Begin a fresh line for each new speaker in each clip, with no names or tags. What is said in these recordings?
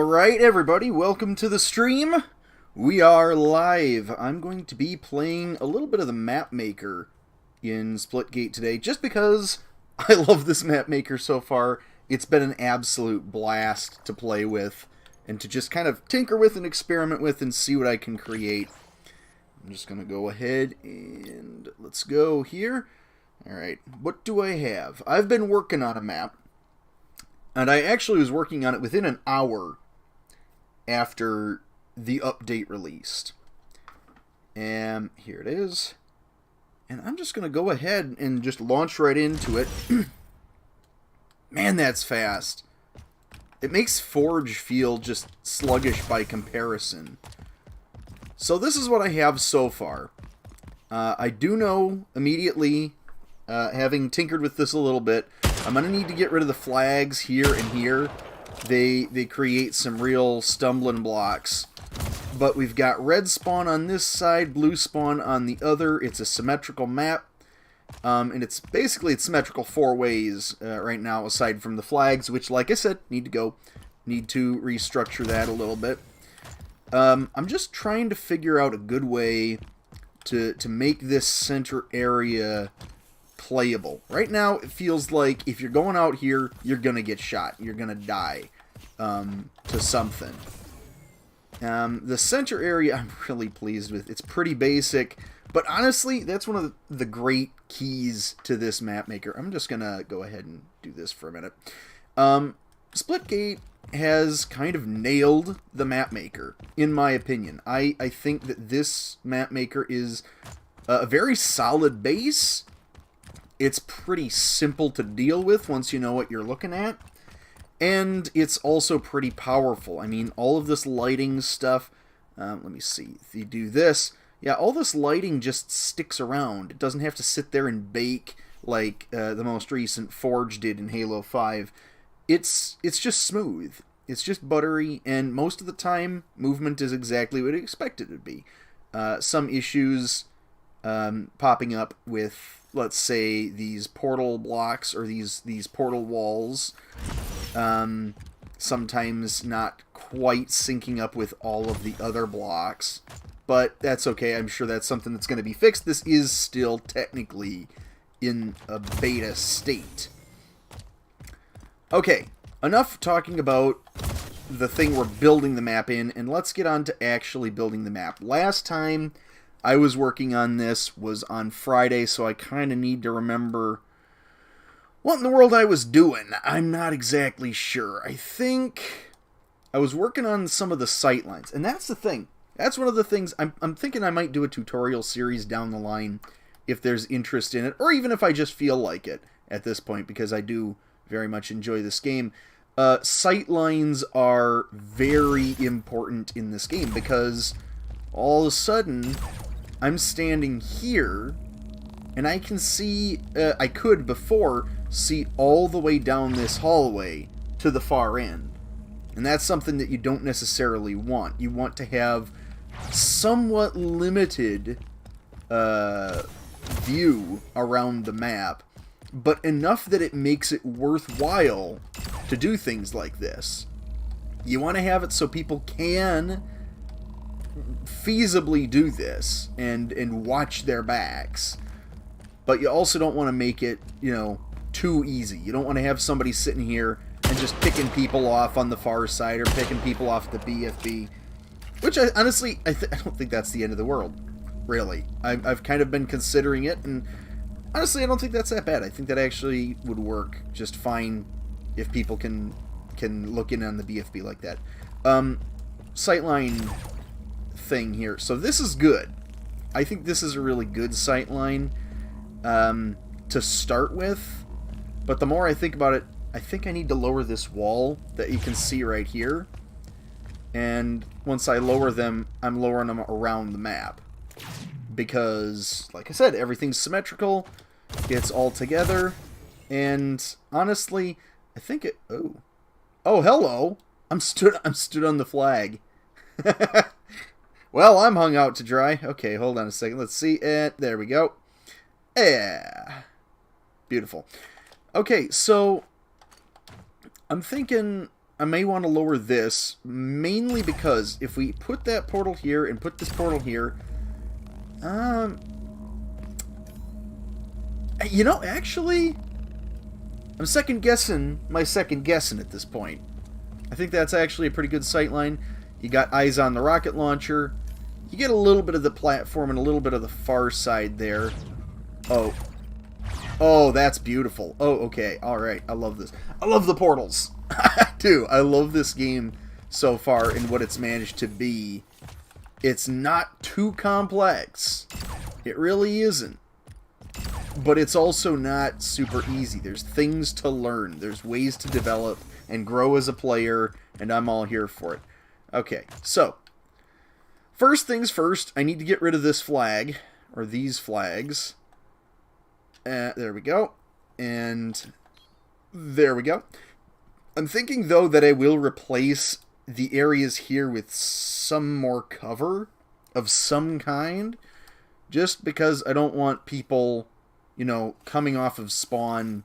Alright everybody, welcome to the stream. We are live. I'm going to be playing a little bit of the map maker in Splitgate today, just because I love this map maker so far. It's been an absolute blast to play with, and to just kind of tinker with and experiment with and see what I can create. I'm just going to go ahead and let's go here. Alright, what do I have? I've been working on a map. And I actually was working on it within an hour after the update released. And here it is. And I'm just going to go ahead and just launch right into it. Man, that's fast. It makes Forge feel just sluggish by comparison. So this is what I have so far. I do know immediately, having tinkered with this a little bit, I'm going to need to get rid of the flags here and here. They create some real stumbling blocks. But we've got red spawn on this side, blue spawn on the other. It's a symmetrical map. And it's symmetrical four ways right now, aside from the flags, which, like I said, need to go. Need to restructure that a little bit. I'm just trying to figure out a good way to make this center area playable. Right now, it feels like if you're going out here, you're gonna get shot. You're gonna die to something. The center area, I'm really pleased with. It's pretty basic, but honestly, that's one of the great keys to this map maker. I'm just gonna go ahead and do this for a minute. Splitgate has kind of nailed the map maker, in my opinion. I think that this map maker is a very solid base. It's pretty simple to deal with once you know what you're looking at. And it's also pretty powerful. I mean, all of this lighting stuff... let me see. If you do this... Yeah, all this lighting just sticks around. It doesn't have to sit there and bake like the most recent Forge did in Halo 5. It's just smooth. It's just buttery, and most of the time, movement is exactly what you expect it to be. Some issues popping up with, let's say, these portal blocks or these portal walls, sometimes not quite syncing up with all of the other blocks, but that's okay. I'm sure that's something that's going to be fixed. This is still technically in a beta state. Okay, enough talking about the thing we're building the map in, and let's get on to actually building the map. Last time I was working on this was on Friday, so I kind of need to remember what in the world I was doing. I'm not exactly sure. I think I was working on some of the sightlines, and that's the thing. That's one of the things I'm thinking I might do a tutorial series down the line if there's interest in it, or even if I just feel like it at this point, because I do very much enjoy this game. Sightlines are very important in this game, because all of a sudden I'm standing here, and I can see, I could before see all the way down this hallway to the far end. And that's something that you don't necessarily want. You want to have somewhat limited view around the map, but enough that it makes it worthwhile to do things like this. You want to have it so people can feasibly do this and watch their backs, but you also don't want to make it, you know, too easy. You don't want to have somebody sitting here and just picking people off on the far side or picking people off the BFB, which I honestly I don't think that's the end of the world, really. I've kind of been considering it, and honestly I don't think that's that bad. I think that actually would work just fine if people can look in on the BFB like that. Sightline thing here. So this is good. I think this is a really good sightline to start with, but the more I think about it, I think I need to lower this wall that you can see right here, and once I lower them, I'm lowering them around the map, because like I said, everything's symmetrical, it's all together, and honestly I think it... Oh, hello! I'm stood on the flag. Well, I'm hung out to dry. Okay, hold on a second. Let's see. There we go. Yeah. Beautiful. Okay, so I'm thinking I may want to lower this, mainly because if we put that portal here and put this portal here, you know, actually, I'm second guessing my second guessing at this point. I think that's actually a pretty good sightline. You got eyes on the rocket launcher. You get a little bit of the platform and a little bit of the far side there. Oh. Oh, that's beautiful. Oh, okay. Alright. I love this. I love the portals. I do. I love this game so far and what it's managed to be. It's not too complex. It really isn't. But it's also not super easy. There's things to learn. There's ways to develop and grow as a player, and I'm all here for it. Okay, so first things first, I need to get rid of this flag, or these flags. There we go. And there we go. I'm thinking, though, that I will replace the areas here with some more cover of some kind, just because I don't want people, you know, coming off of spawn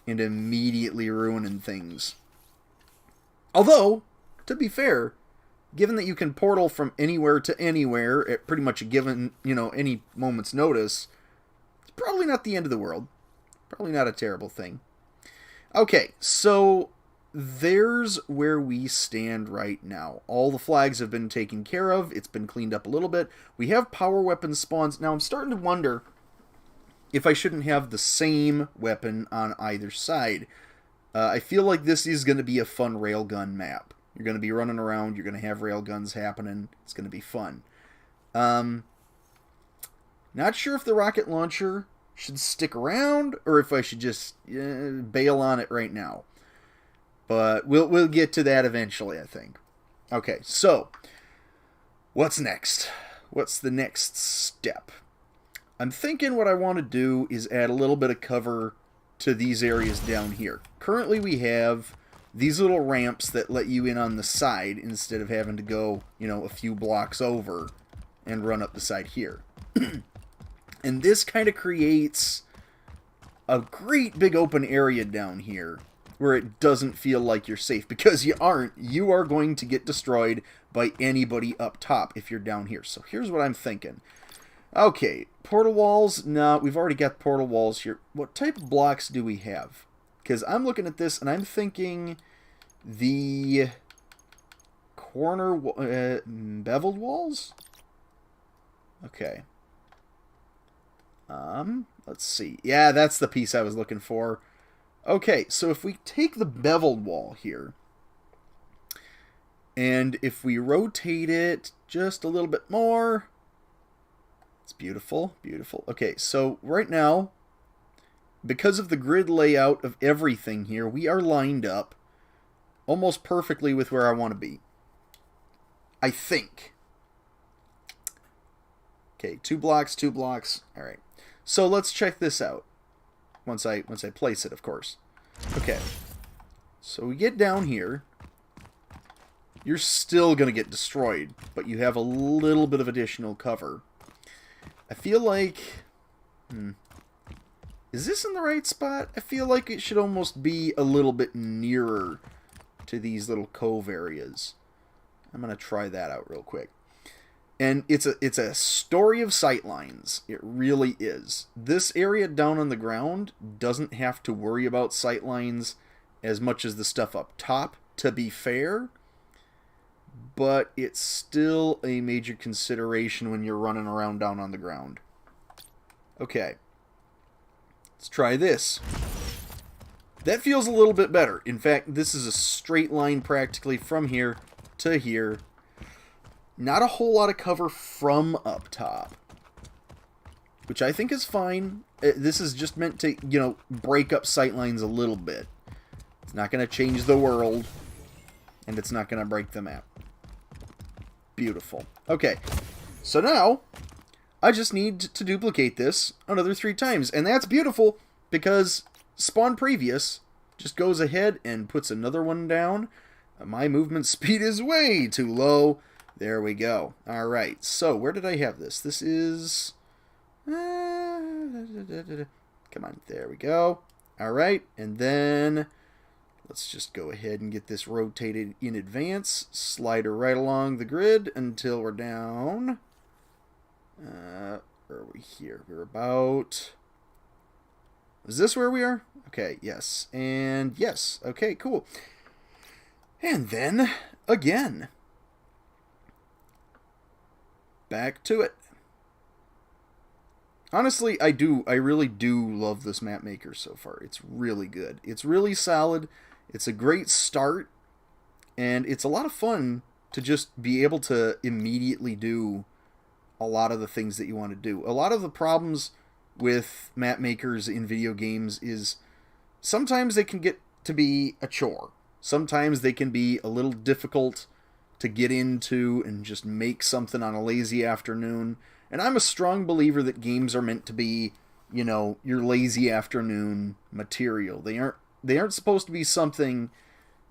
and immediately ruining things. Although, to be fair, given that you can portal from anywhere to anywhere at pretty much a given, you know, any moment's notice, it's probably not the end of the world. Probably not a terrible thing. Okay, so there's where we stand right now. All the flags have been taken care of. It's been cleaned up a little bit. We have power weapon spawns. Now I'm starting to wonder if I shouldn't have the same weapon on either side. I feel like this is going to be a fun railgun map. You're going to be running around. You're going to have railguns happening. It's going to be fun. Not sure if the rocket launcher should stick around or if I should just bail on it right now. But we'll get to that eventually, I think. Okay, so what's next? What's the next step? I'm thinking what I want to do is add a little bit of cover to these areas down here. Currently we have these little ramps that let you in on the side instead of having to go, you know, a few blocks over and run up the side here. And this kind of creates a great big open area down here where it doesn't feel like you're safe, because you aren't. You are going to get destroyed by anybody up top if you're down here. So here's what I'm thinking. Okay, portal walls. No, we've already got portal walls here. What type of blocks do we have? Because I'm looking at this and I'm thinking the corner beveled walls? Okay. Let's see. Yeah, that's the piece I was looking for. Okay, so if we take the beveled wall here, and if we rotate it just a little bit more, it's beautiful, beautiful. Okay, so right now, because of the grid layout of everything here, we are lined up almost perfectly with where I want to be. I think. Okay, 2 blocks, 2 blocks. All right. So let's check this out. Once I place it, of course. Okay. So we get down here. You're still going to get destroyed, but you have a little bit of additional cover. I feel like... Is this in the right spot? I feel like it should almost be a little bit nearer to these little cove areas. I'm going to try that out real quick. And it's a story of sightlines. It really is. This area down on the ground doesn't have to worry about sightlines as much as the stuff up top, to be fair. But it's still a major consideration when you're running around down on the ground. Okay. Let's try this. That feels a little bit better. In fact, this is a straight line practically from here to here. Not a whole lot of cover from up top, which I think is fine. This is just meant to, you know, break up sightlines a little bit. It's not going to change the world, and it's not going to break the map. Beautiful. Okay, so now I just need to duplicate this another 3 times, and that's beautiful because spawn previous just goes ahead and puts another one down. My movement speed is way too low. There we go. Alright, so where did I have this? This is... Come on, there we go. Alright, and then Let's just go ahead and get this rotated in advance. Slide her right along the grid until we're down. Where are we here? We're about... Is this where we are? Okay, yes. And yes. Okay, cool. And then, again. Back to it. Honestly, I really do love this map maker so far. It's really good. It's really solid. It's a great start. And it's a lot of fun to just be able to immediately do a lot of the things that you want to do. A lot of the problems with map makers in video games is sometimes they can get to be a chore. Sometimes they can be a little difficult to get into and just make something on a lazy afternoon. And I'm a strong believer that games are meant to be, you know, your lazy afternoon material. They aren't supposed to be something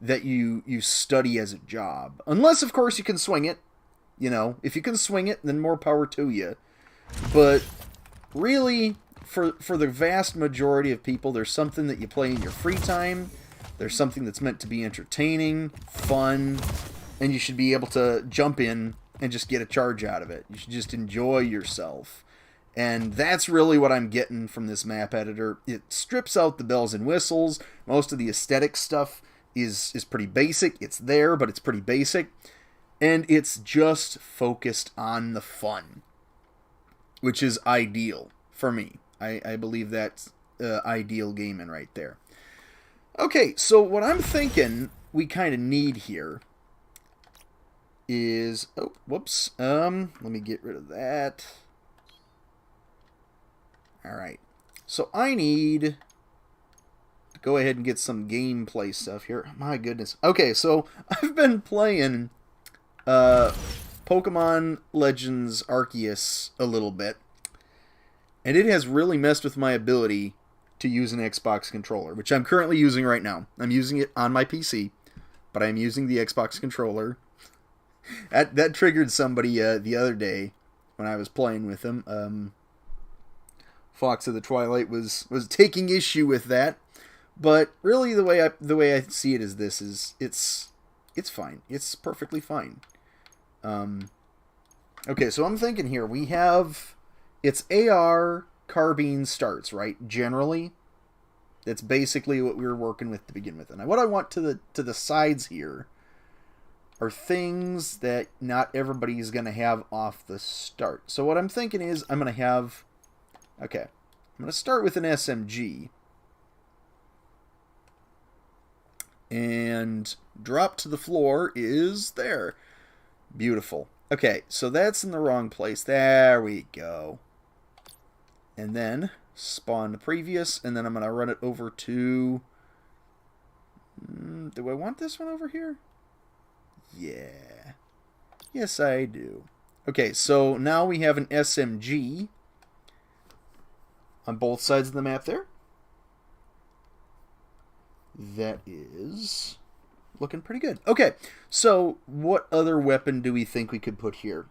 that you study as a job. Unless, of course, you can swing it. You know, if you can swing it, then more power to you. But really, for the vast majority of people, there's something that you play in your free time. There's something that's meant to be entertaining, fun, and you should be able to jump in and just get a charge out of it. You should just enjoy yourself. And that's really what I'm getting from this map editor. It strips out the bells and whistles. Most of the aesthetic stuff is pretty basic. It's there, but it's pretty basic. And it's just focused on the fun, which is ideal for me. I believe that's ideal gaming right there. Okay, so what I'm thinking we kind of need here is... Oh, whoops. Let me get rid of that. Alright. So I need to go ahead and get some gameplay stuff here. My goodness. Okay, so I've been playing Pokemon Legends Arceus a little bit. And it has really messed with my ability to use an Xbox controller, which I'm currently using right now. I'm using it on my PC, but I'm using the Xbox controller. That triggered somebody the other day when I was playing with him. Fox of the Twilight was taking issue with that, but really the way I see it is this: it's fine. It's perfectly fine. Okay, so I'm thinking here we have it's AR carbine starts, right? Generally, that's basically what we were working with to begin with. And what I want to the sides here are things that not everybody's going to have off the start. So what I'm thinking is I'm going to have... Okay, I'm going to start with an SMG. And drop to the floor is there. Beautiful. Okay, so that's in the wrong place. There we go. And then spawn the previous, and then I'm going to run it over to... do I want this one over here? Yeah. Yes, I do. Okay, so now we have an SMG on both sides of the map there. That is looking pretty good. Okay, so what other weapon do we think we could put here?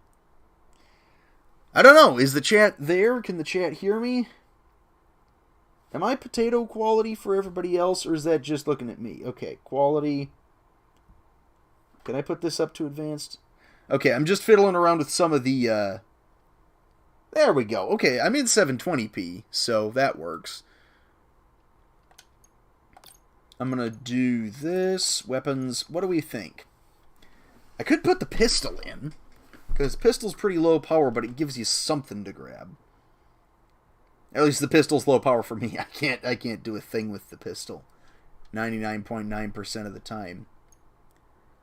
I don't know. Is the chat there? Can the chat hear me? Am I potato quality for everybody else, or is that just looking at me? Okay, quality. Can I put this up to advanced? Okay, I'm just fiddling around with some of the... There we go. Okay, I'm in 720p, so that works. I'm going to do this. Weapons. What do we think? I could put the pistol in, because pistol's pretty low power, but it gives you something to grab. At least the pistol's low power for me. I can't do a thing with the pistol 99.9% of the time.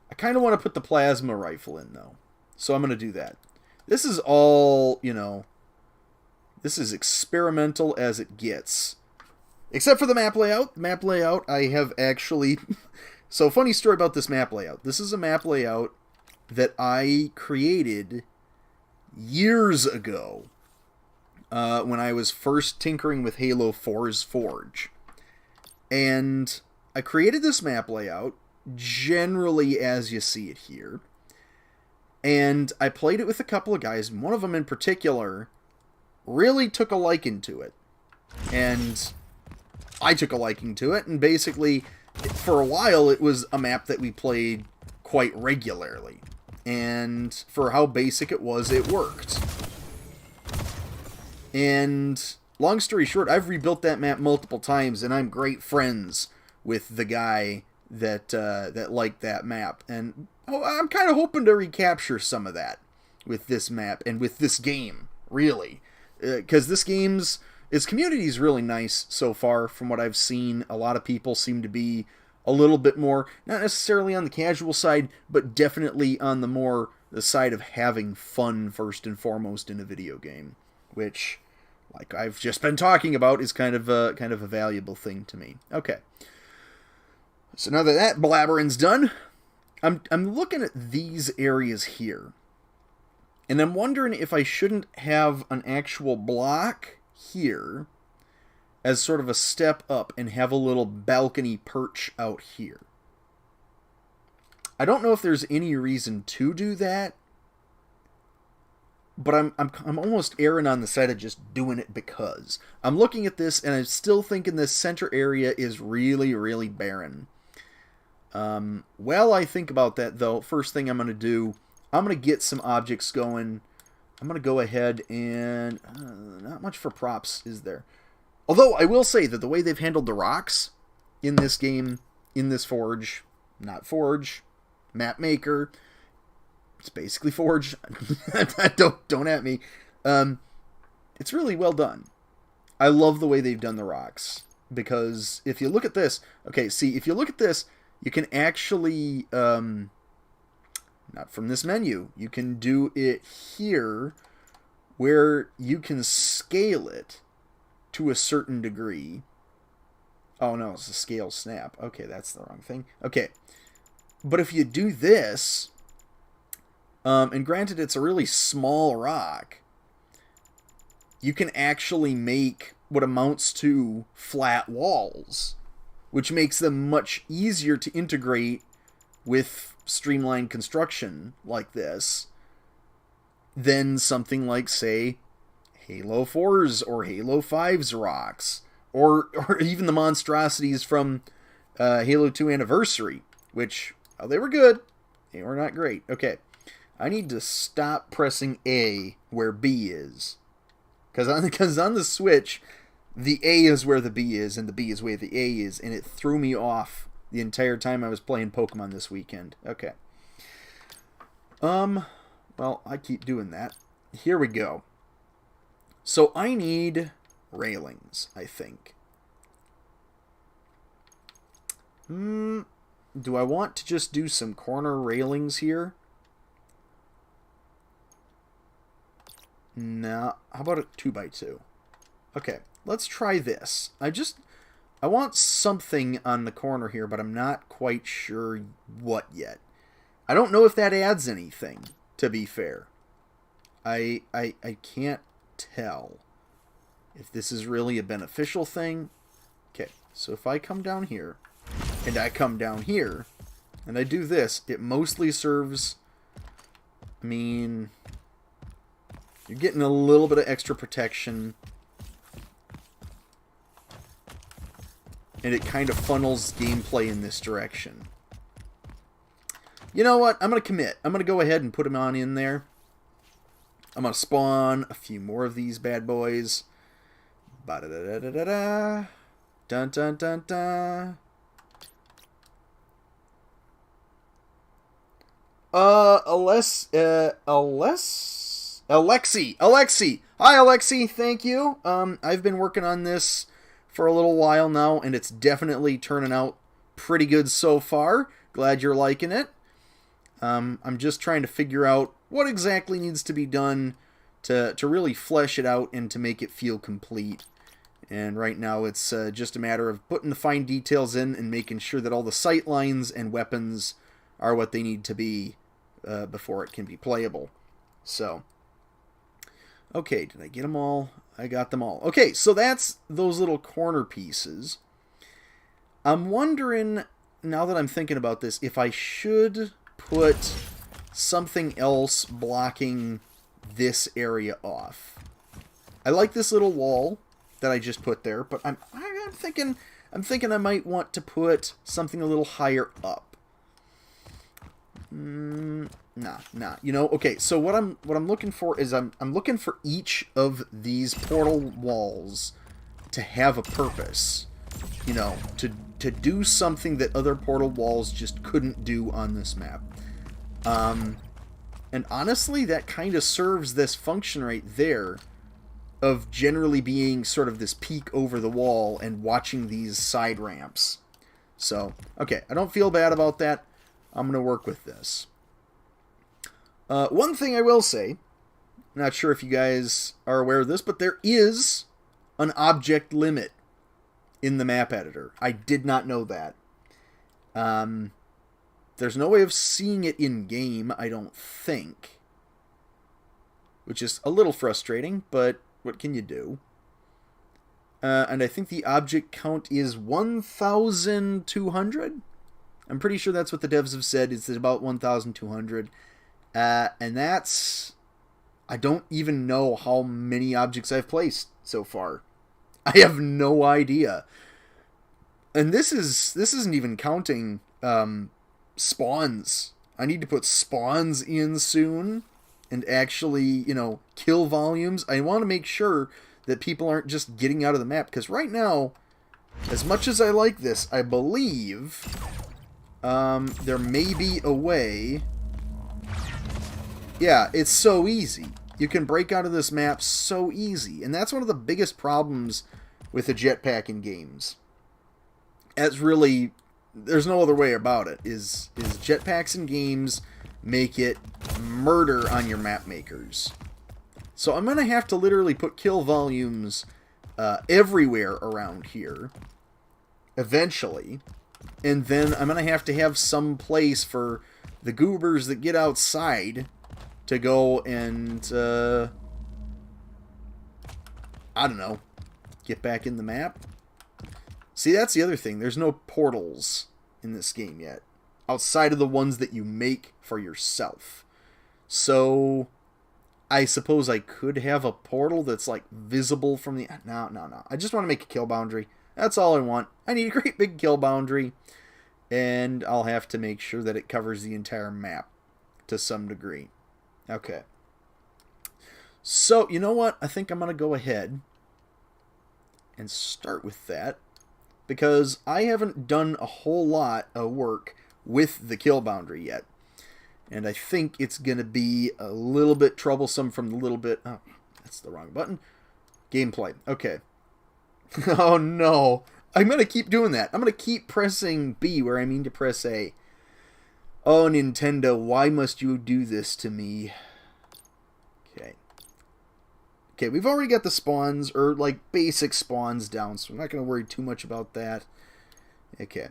I kind of want to put the plasma rifle in, though. So I'm going to do that. This is all, you know, this is experimental as it gets. Except for the map layout. Map layout, I have actually... So, funny story about this map layout. This is a map layout that I created years ago when I was first tinkering with Halo 4's Forge. And I created this map layout generally as you see it here. And I played it with a couple of guys, and one of them in particular really took a liking to it. And I took a liking to it, and basically for a while, it was a map that we played quite regularly. And for how basic it was, it worked. And long story short, I've rebuilt that map multiple times, and I'm great friends with the guy that liked that map. And I'm kind of hoping to recapture some of that with this map and with this game, really. Because its community is really nice so far from what I've seen. A lot of people seem to be a little bit more, not necessarily on the casual side, but definitely on the side of having fun first and foremost in a video game, which, like I've just been talking about, is kind of a valuable thing to me. Okay. So now that blabbering's done, I'm looking at these areas here. And I'm wondering if I shouldn't have an actual block here as sort of a step up and have a little balcony perch out here. I don't know if there's any reason to do that, but I'm almost erring on the side of just doing it because. I'm looking at this and I'm still thinking this center area is really, really barren. While I think about that, though, first thing I'm going to do, I'm going to get some objects going. I'm going to go ahead and... not much for props, is there? Although, I will say that the way they've handled the rocks in this game, in this Forge, not Forge, Map Maker, it's basically Forge, don't at me, it's really well done. I love the way they've done the rocks, because if you look at this, okay, see, if you look at this, you can actually, not from this menu, you can do it here, where you can scale it to a certain degree. Oh no, it's a scale snap. Okay, that's the wrong thing. Okay, but if you do this, and granted it's a really small rock, you can actually make what amounts to flat walls, which makes them much easier to integrate with streamlined construction like this than something like, say, Halo 4's or Halo 5's rocks, or even the monstrosities from Halo 2 Anniversary, which, oh, they were good. They were not great. Okay, I need to stop pressing A where B is. Because on the Switch, the A is where the B is, and the B is where the A is, and it threw me off the entire time I was playing Pokemon this weekend. Okay. Well, I keep doing that. Here we go. So I need railings, I think. Do I want to just do some corner railings here? No. How about a 2x2? Okay, let's try this. I want something on the corner here, but I'm not quite sure what yet. I don't know if that adds anything, to be fair. I can't tell if this is really a beneficial thing. Okay, so if I come down here, and I come down here, and I do this, it mostly serves... I mean... You're getting a little bit of extra protection. And it kind of funnels gameplay in this direction. You know what? I'm going to commit. I'm going to go ahead and put them on in there. I'm going to spawn a few more of these bad boys. Ba-da-da-da-da-da. Dun dun dun dun. Alexi. Hi, Alexi. Thank you. I've been working on this for a little while now, and it's definitely turning out pretty good so far. Glad you're liking it. I'm just trying to figure out what exactly needs to be done to really flesh it out and to make it feel complete. And right now it's just a matter of putting the fine details in and making sure that all the sight lines and weapons are what they need to be before it can be playable. So, okay, did I get them all? I got them all. Okay, so that's those little corner pieces. I'm wondering, now that I'm thinking about this, if I should put something else blocking this area off. I like this little wall that I just put there, but I'm thinking I'm thinking I might want to put something a little higher up. Nah. You know, okay, so what I'm looking for is I'm looking for each of these portal walls to have a purpose. You know, to do something that other portal walls just couldn't do on this map. And honestly, that kind of serves this function right there of generally being sort of this peek over the wall and watching these side ramps. So, okay, I don't feel bad about that. I'm going to work with this. One thing I will say, not sure if you guys are aware of this, but there is an object limit in the map editor. I did not know that. There's no way of seeing it in-game, I don't think. Which is a little frustrating, but what can you do? And I think the object count is 1,200? I'm pretty sure that's what the devs have said, is about 1,200. And that's... I don't even know how many objects I've placed so far. I have no idea. And this isn't even counting spawns. I need to put spawns in soon and actually, you know, kill volumes. I want to make sure that people aren't just getting out of the map, because right now, as much as I like this, I believe there may be a way. Yeah, it's so easy. You can break out of this map so easy, and that's one of the biggest problems with the jetpack in games. That's really, there's no other way about it, is jetpacks in games make it murder on your map makers. So I'm going to have to literally put kill volumes everywhere around here, eventually, and then I'm going to have some place for the goobers that get outside to go and, I don't know, get back in the map. See, that's the other thing. There's no portals in this game yet, outside of the ones that you make for yourself. So, I suppose I could have a portal that's, like, visible from the... No. I just want to make a kill boundary. That's all I want. I need a great big kill boundary, and I'll have to make sure that it covers the entire map to some degree. Okay. So, you know what? I think I'm going to go ahead and start with that, because I haven't done a whole lot of work with the kill boundary yet. And I think it's going to be a little bit troublesome from the little bit... Oh, that's the wrong button. Gameplay. Okay. Oh, no. I'm going to keep doing that. I'm going to keep pressing B where I mean to press A. Oh, Nintendo, why must you do this to me? Okay. Okay, we've already got the spawns, or like basic spawns down, so I'm not going to worry too much about that. Okay.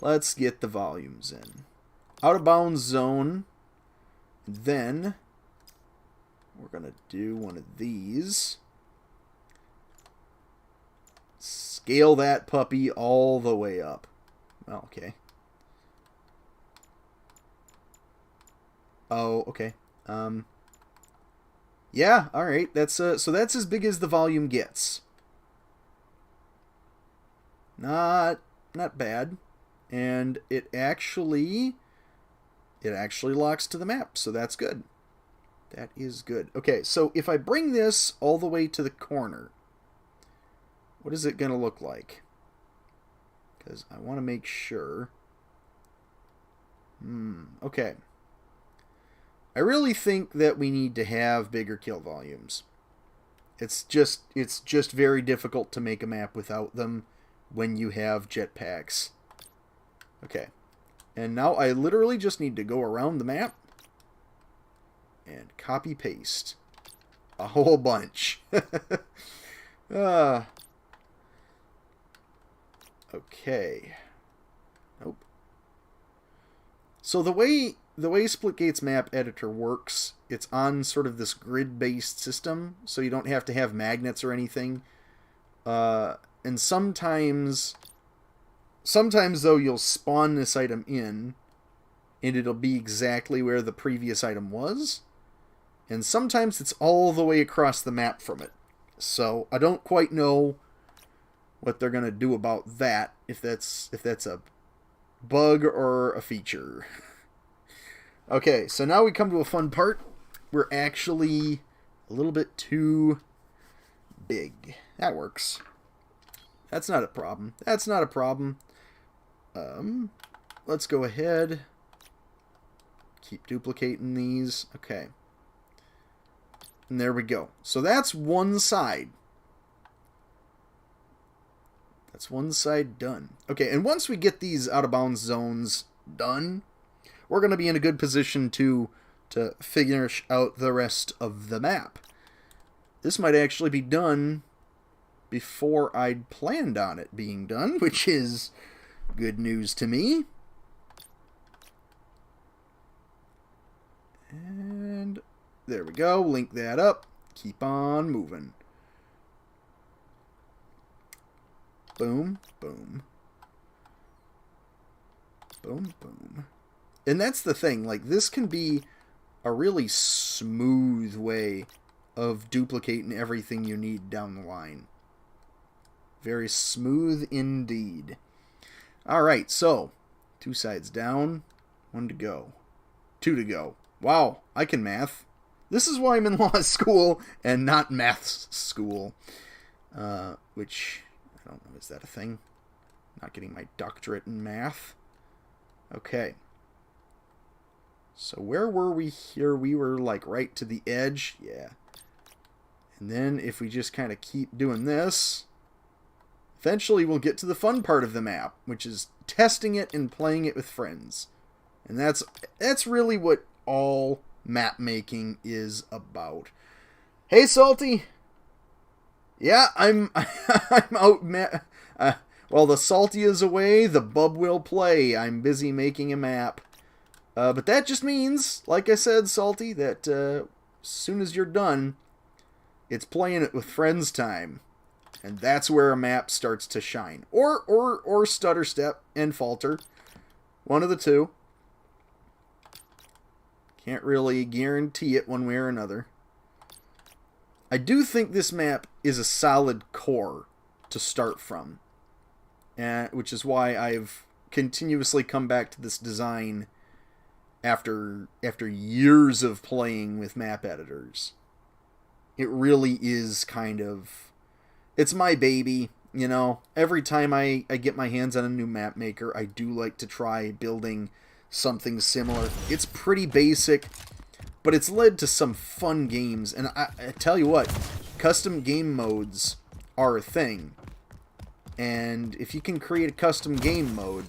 Let's get the volumes in. Out of bounds zone. Then we're going to do one of these. Scale that puppy all the way up. Oh, okay. Oh, okay. Yeah, alright. That's so that's as big as the volume gets. Not bad. And it actually locks to the map, so that's good. That is good. Okay, so if I bring this all the way to the corner, what is it going to look like? Because I want to make sure. Okay. I really think that we need to have bigger kill volumes. It's just very difficult to make a map without them when you have jetpacks. Okay. And now I literally just need to go around the map and copy paste a whole bunch. Okay. Nope. So the way Splitgate's map editor works, it's on sort of this grid-based system, so you don't have to have magnets or anything. And sometimes though, you'll spawn this item in, and it'll be exactly where the previous item was. And sometimes it's all the way across the map from it. So I don't quite know what they're going to do about that, if that's a bug or a feature. Okay, so now we come to a fun part. We're actually a little bit too big. That works. That's not a problem. That's not a problem. Let's go ahead. Keep duplicating these. Okay. And there we go. So that's one side. That's one side done. Okay, and once we get these out-of-bounds zones done, we're going to be in a good position to figure out the rest of the map. This might actually be done before I'd planned on it being done, which is good news to me. And there we go. Link that up. Keep on moving. Boom, boom. Boom, boom. And that's the thing. Like, this can be a really smooth way of duplicating everything you need down the line. Very smooth indeed. Alright, so 2 sides down, 1 to go. 2 to go. Wow, I can math. This is why I'm in law school and not math school. Which, I don't know, is that a thing? Not getting my doctorate in math. Okay. So where were we here? We were like right to the edge. Yeah. And then if we just kind of keep doing this, eventually we'll get to the fun part of the map, which is testing it and playing it with friends. And that's really what all map making is about. Hey, Salty. Yeah, I'm out. While the Salty is away, the Bub will play. I'm busy making a map. But that just means, like I said, Salty, that as soon as you're done, it's playing it with friends time. And that's where a map starts to shine. Or stutter step and falter. One of the two. Can't really guarantee it one way or another. I do think this map is a solid core to start from. Which is why I've continuously come back to this design after years of playing with map editors. It really is kind of... It's my baby, you know. Every time I get my hands on a new map maker, I do like to try building something similar. It's pretty basic, but it's led to some fun games. And I tell you what, custom game modes are a thing. And if you can create a custom game mode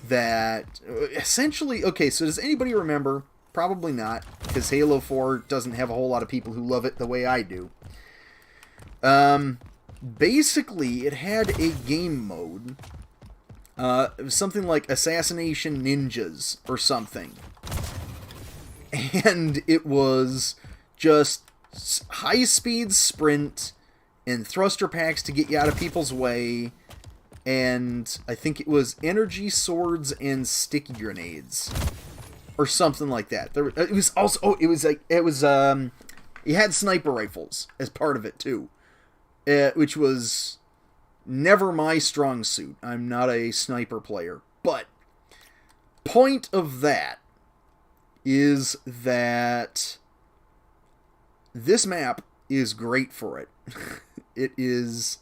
that essentially... Okay, so does anybody remember? Probably not, because Halo 4 doesn't have a whole lot of people who love it the way I do. Basically, it had a game mode. It was something like Assassination Ninjas or something. And it was just high-speed sprint and thruster packs to get you out of people's way. And I think it was energy swords and sticky grenades. Or something like that. It was also... Oh, you had sniper rifles as part of it, too. Which was never my strong suit. I'm not a sniper player. But, point of that is that this map is great for it. It is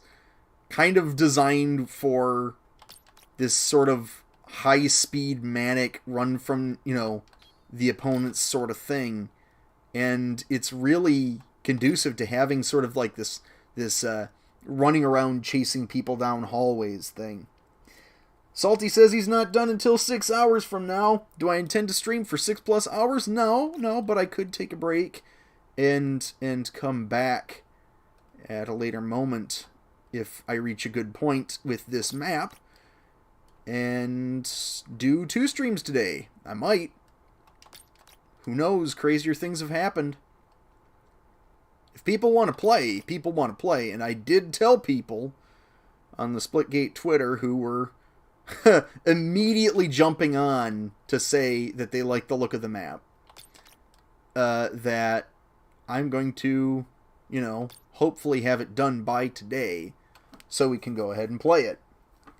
kind of designed for this sort of high-speed, manic, run from, the opponent's sort of thing. And it's really conducive to having sort of like this running around chasing people down hallways thing. Salty says he's not done until 6 hours from now. Do I intend to stream for 6+ hours? No, but I could take a break and come back at a later moment if I reach a good point with this map and do 2 streams today. I might. Who knows? Crazier things have happened. If people want to play, people want to play. And I did tell people on the Splitgate Twitter who were immediately jumping on to say that they like the look of the map. That I'm going to, hopefully have it done by today so we can go ahead and play it.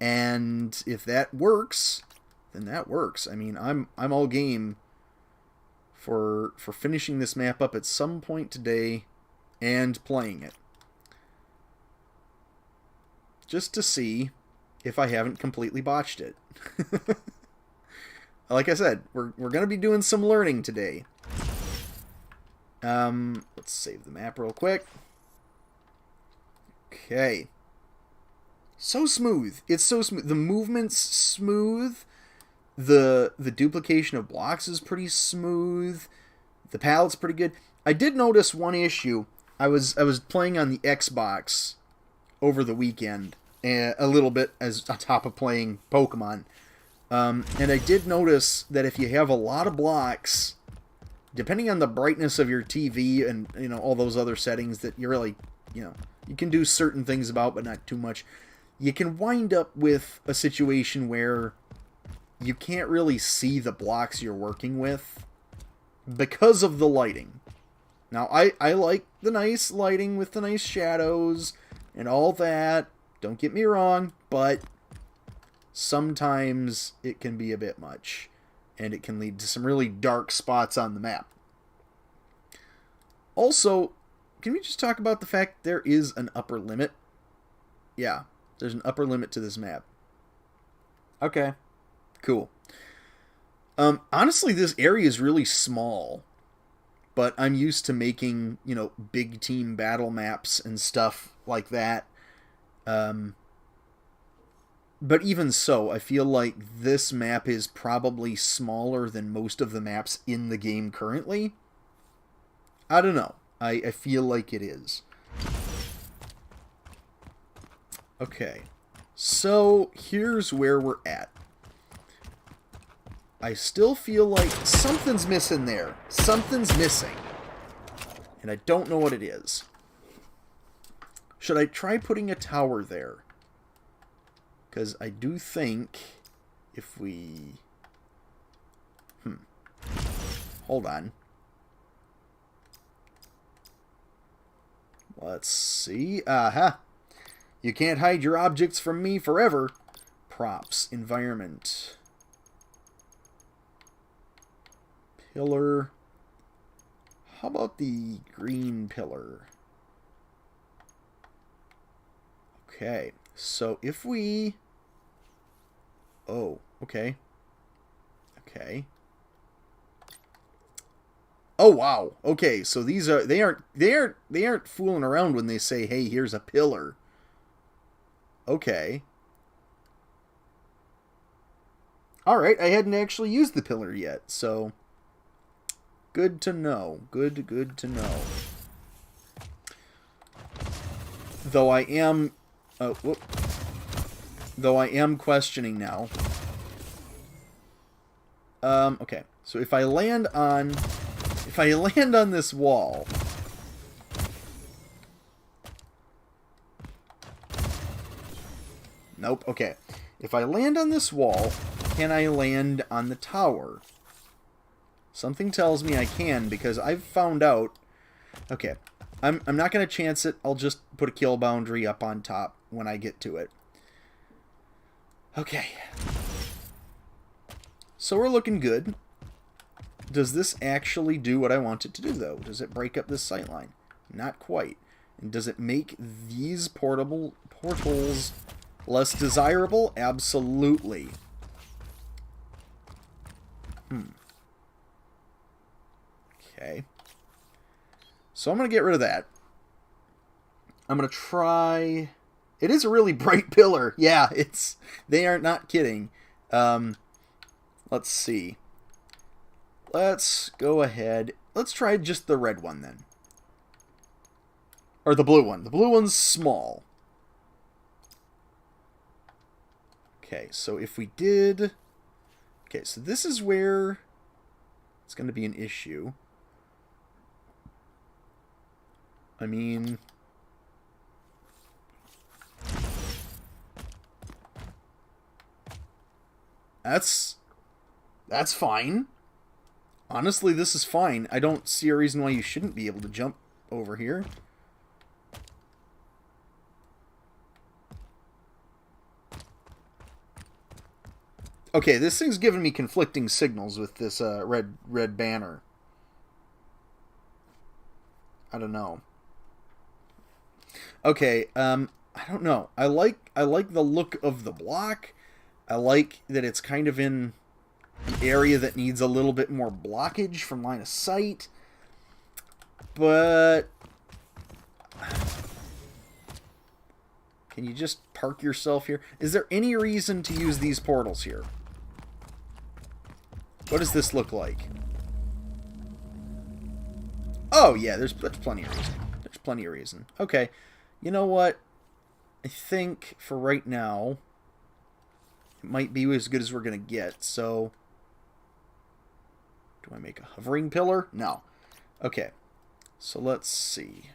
And if that works, then that works. I mean, I'm all game for finishing this map up at some point today and playing it. Just to see if I haven't completely botched it. Like I said, we're going to be doing some learning today. Let's save the map real quick. Okay. So smooth. It's so smooth. The movement's smooth. The duplication of blocks is pretty smooth. The palette's pretty good. I did notice one issue. I was playing on the Xbox over the weekend a little bit as on top of playing Pokemon. And I did notice that if you have a lot of blocks, depending on the brightness of your TV and, you know, all those other settings that you really, you know, you can do certain things about, but not too much, you can wind up with a situation where you can't really see the blocks you're working with because of the lighting. Now, I like the nice lighting with the nice shadows and all that. Don't get me wrong, but sometimes it can be a bit much, and it can lead to some really dark spots on the map. Also, can we just talk about the fact there is an upper limit? Yeah, there's an upper limit to this map. Okay, cool. Honestly, this area is really small, but I'm used to making, you know, big team battle maps and stuff like that. But even so, I feel like this map is probably smaller than most of the maps in the game currently. I don't know. I feel like it is. Okay. So, here's where we're at. I still feel like something's missing there. Something's missing. And I don't know what it is. Should I try putting a tower there? Because I do think if we... Hold on. Let's see. Aha! You can't hide your objects from me forever. Props. Environment. Pillar. How about the green pillar? Okay. So if we... Oh, okay. Okay. Oh wow. Okay, so these are they aren't fooling around when they say, "Hey, here's a pillar." Okay. All right, I hadn't actually used the pillar yet, so good to know. Good to know. Though I am Though I am questioning now. Okay. So if I land on this wall, nope. Okay. If I land on this wall, can I land on the tower? Something tells me I can, because I've found out. Okay. I'm not going to chance it. I'll just put a kill boundary up on top when I get to it. Okay. So we're looking good. Does this actually do what I want it to do, though? Does it break up this sightline? Not quite. And does it make these portals less desirable? Absolutely. Okay. So I'm going to get rid of that. I'm going to try... It is a really bright pillar. Yeah, they are not kidding. Let's see. Let's go ahead. Let's try just the red one then. Or the blue one. The blue one's small. Okay, so if we did... Okay, so this is where it's going to be an issue. I mean... That's fine. Honestly, this is fine. I don't see a reason why you shouldn't be able to jump over here. Okay, this thing's giving me conflicting signals with this red banner. I don't know. Okay, I don't know. I like the look of the block. I like that it's kind of in an area that needs a little bit more blockage from line of sight. But can you just park yourself here? Is there any reason to use these portals here? What does this look like? Oh, yeah, there's plenty of reason. There's plenty of reason. Okay, you know what? I think for right now, it might be as good as we're going to get, so... Do I make a hovering pillar? No. Okay, so let's see.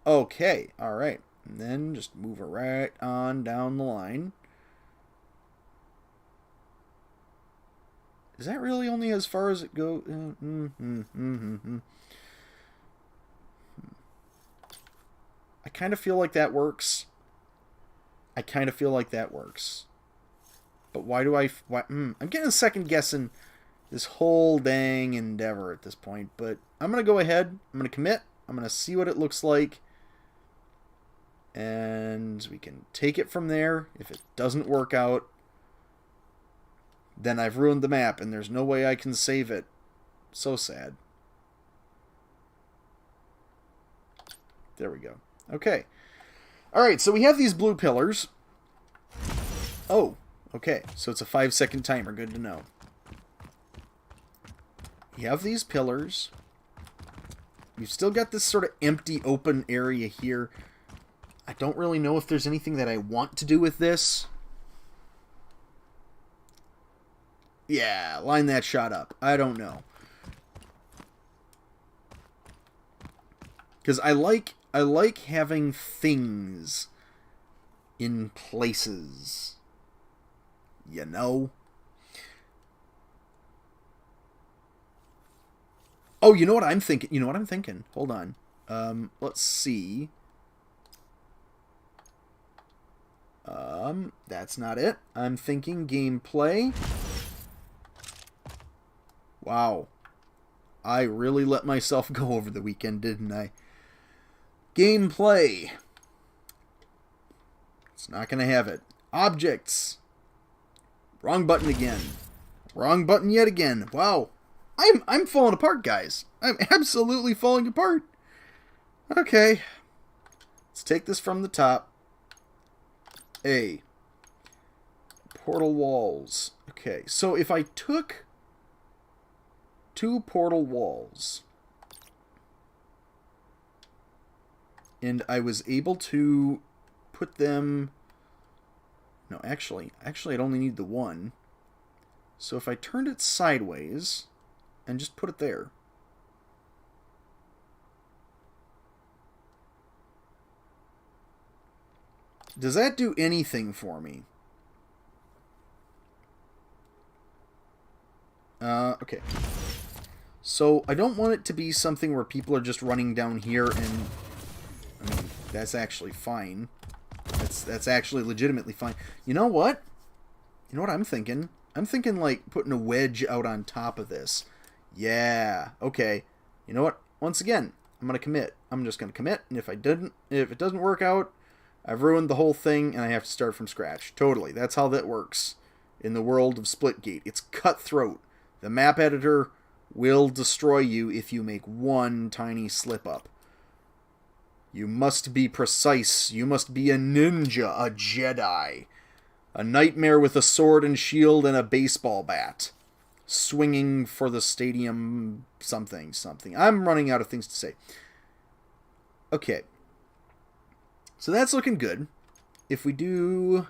Okay, alright. And then just move it right on down the line. Is that really only as far as it goes? I kind of feel like that works. But why do I... I'm getting a second guessing this whole dang endeavor at this point. But I'm going to go ahead. I'm going to commit. I'm going to see what it looks like. And we can take it from there. If it doesn't work out, then I've ruined the map and there's no way I can save it. So sad. There we go. Okay. Alright, so we have these blue pillars. Oh, okay. So it's a 5-second timer. Good to know. You have these pillars. You've still got this sort of empty open area here. I don't really know if there's anything that I want to do with this. Yeah, line that shot up. I don't know. Because I like having things in places. You know? Oh, you know what I'm thinking? Hold on. Let's see. That's not it. I'm thinking gameplay. Wow. I really let myself go over the weekend, didn't I? Gameplay. It's not going to have it. Objects. Wrong button again. Wrong button yet again. Wow. I'm falling apart, guys. I'm absolutely falling apart. Okay. Let's take this from the top. A. Portal walls. Okay, so if I took 2 portal walls and I was able to put them... No, actually I'd only need the one. So if I turned it sideways and just put it there. Does that do anything for me? Okay. So I don't want it to be something where people are just running down here and... I mean, that's actually fine. That's actually legitimately fine. You know what? You know what I'm thinking? I'm thinking like putting a wedge out on top of this. Yeah. Okay. You know what? Once again, I'm gonna commit. I'm just gonna commit, and if it doesn't work out, I've ruined the whole thing, and I have to start from scratch. Totally. That's how that works in the world of Splitgate. It's cutthroat. The map editor will destroy you if you make one tiny slip-up. You must be precise. You must be a ninja, a Jedi. A nightmare with a sword and shield and a baseball bat. Swinging for the stadium something. I'm running out of things to say. Okay. So that's looking good. If we do...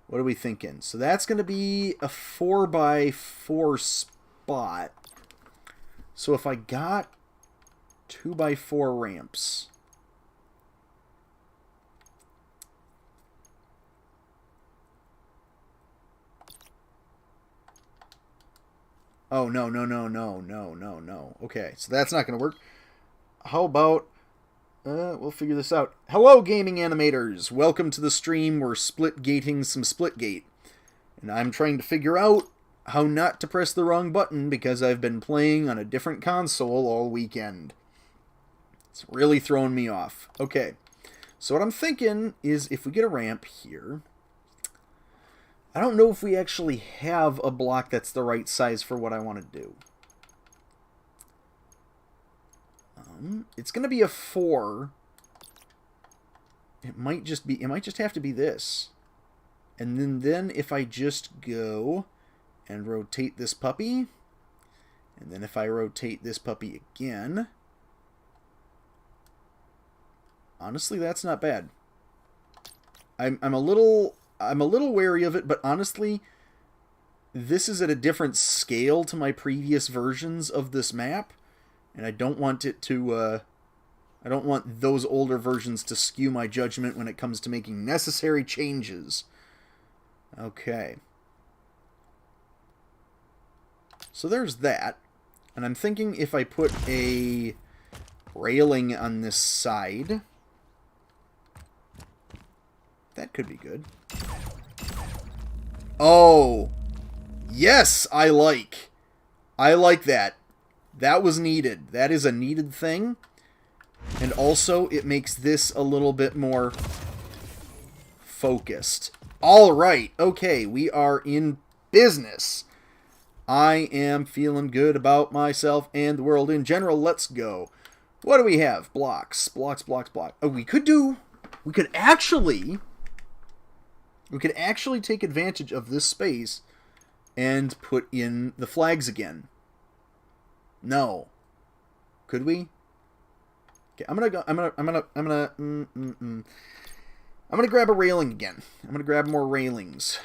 What are we thinking? So that's going to be a 4x4 spot. So if I got 2x4 ramps... Oh, no. Okay, so that's not going to work. how about... we'll figure this out. Hello, gaming animators! Welcome to the stream. We're split-gating some Splitgate. And I'm trying to figure out how not to press the wrong button because I've been playing on a different console all weekend. It's really throwing me off. Okay, so what I'm thinking is if we get a ramp here... I don't know if we actually have a block that's the right size for what I want to do. It's going to be a 4. It might just have to be this. And then if I just go and rotate this puppy, and then if I rotate this puppy again, honestly, that's not bad. I'm a little wary of it, but honestly, this is at a different scale to my previous versions of this map, and I don't want it to, I don't want those older versions to skew my judgment when it comes to making necessary changes. Okay. So there's that, and I'm thinking if I put a railing on this side, that could be good. Oh, yes, I like that. That was needed. That is a needed thing. And also, it makes this a little bit more focused. All right, okay, we are in business. I am feeling good about myself and the world in general. Let's go. What do we have? Blocks. Blocks. Oh, we could actually take advantage of this space and put in the flags again. No. Could we? Okay, I'm gonna grab a railing again. I'm gonna grab more railings.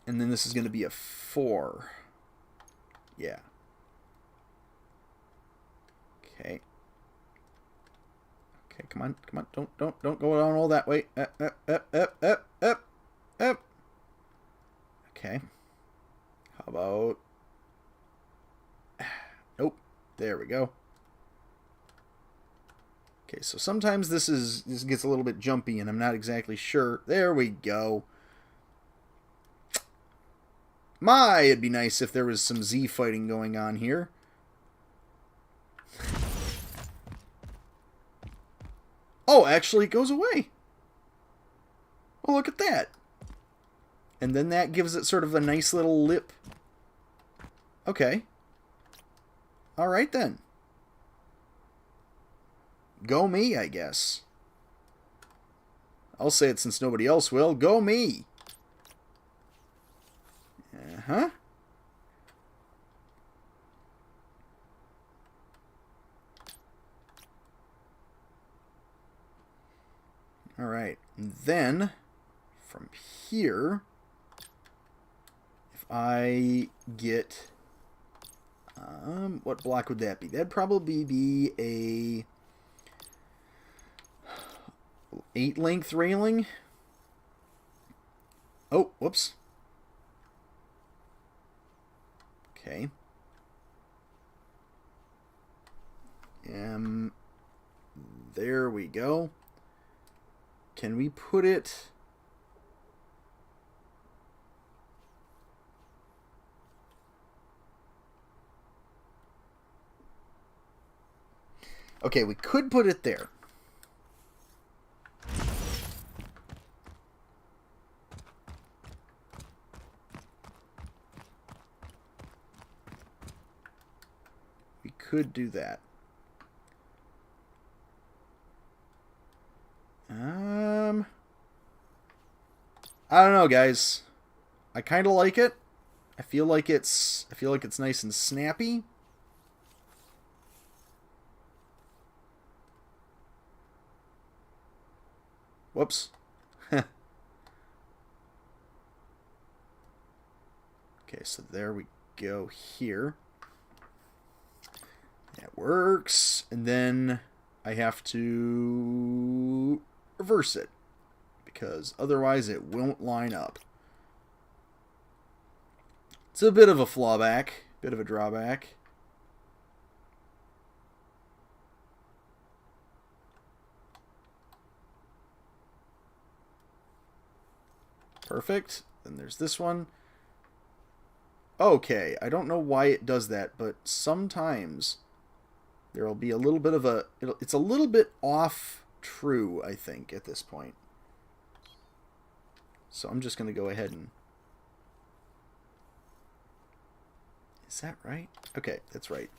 And then this is gonna be a 4. Yeah. Okay. Okay, come on. Don't go down all that way. Up. Okay. How about... Nope. There we go. Okay, so sometimes this gets a little bit jumpy and I'm not exactly sure. There we go. It'd be nice if there was some Z fighting going on here. Oh, actually it goes away. Oh, look at that. And then that gives it sort of a nice little lip. Okay. Alright then. Go me, I guess. I'll say it since nobody else will. Go me. Uh-huh. Alright. And then, from here, if I get... what block would that be? That'd probably be a 8-length railing. Oh, whoops. Okay. There we go. Can we put it... Okay, we could put it there. We could do that. I don't know, guys. I kind of like it. I feel like it's nice and snappy. Whoops. Okay, so there we go here. That works. And then I have to reverse it, because otherwise it won't line up. It's a bit of a drawback. Perfect. Then there's this one. Okay, I don't know why it does that, but sometimes there will be a little bit of a... It's a little bit off true, I think, at this point. So I'm just going to go ahead and... Is that right? Okay, that's right.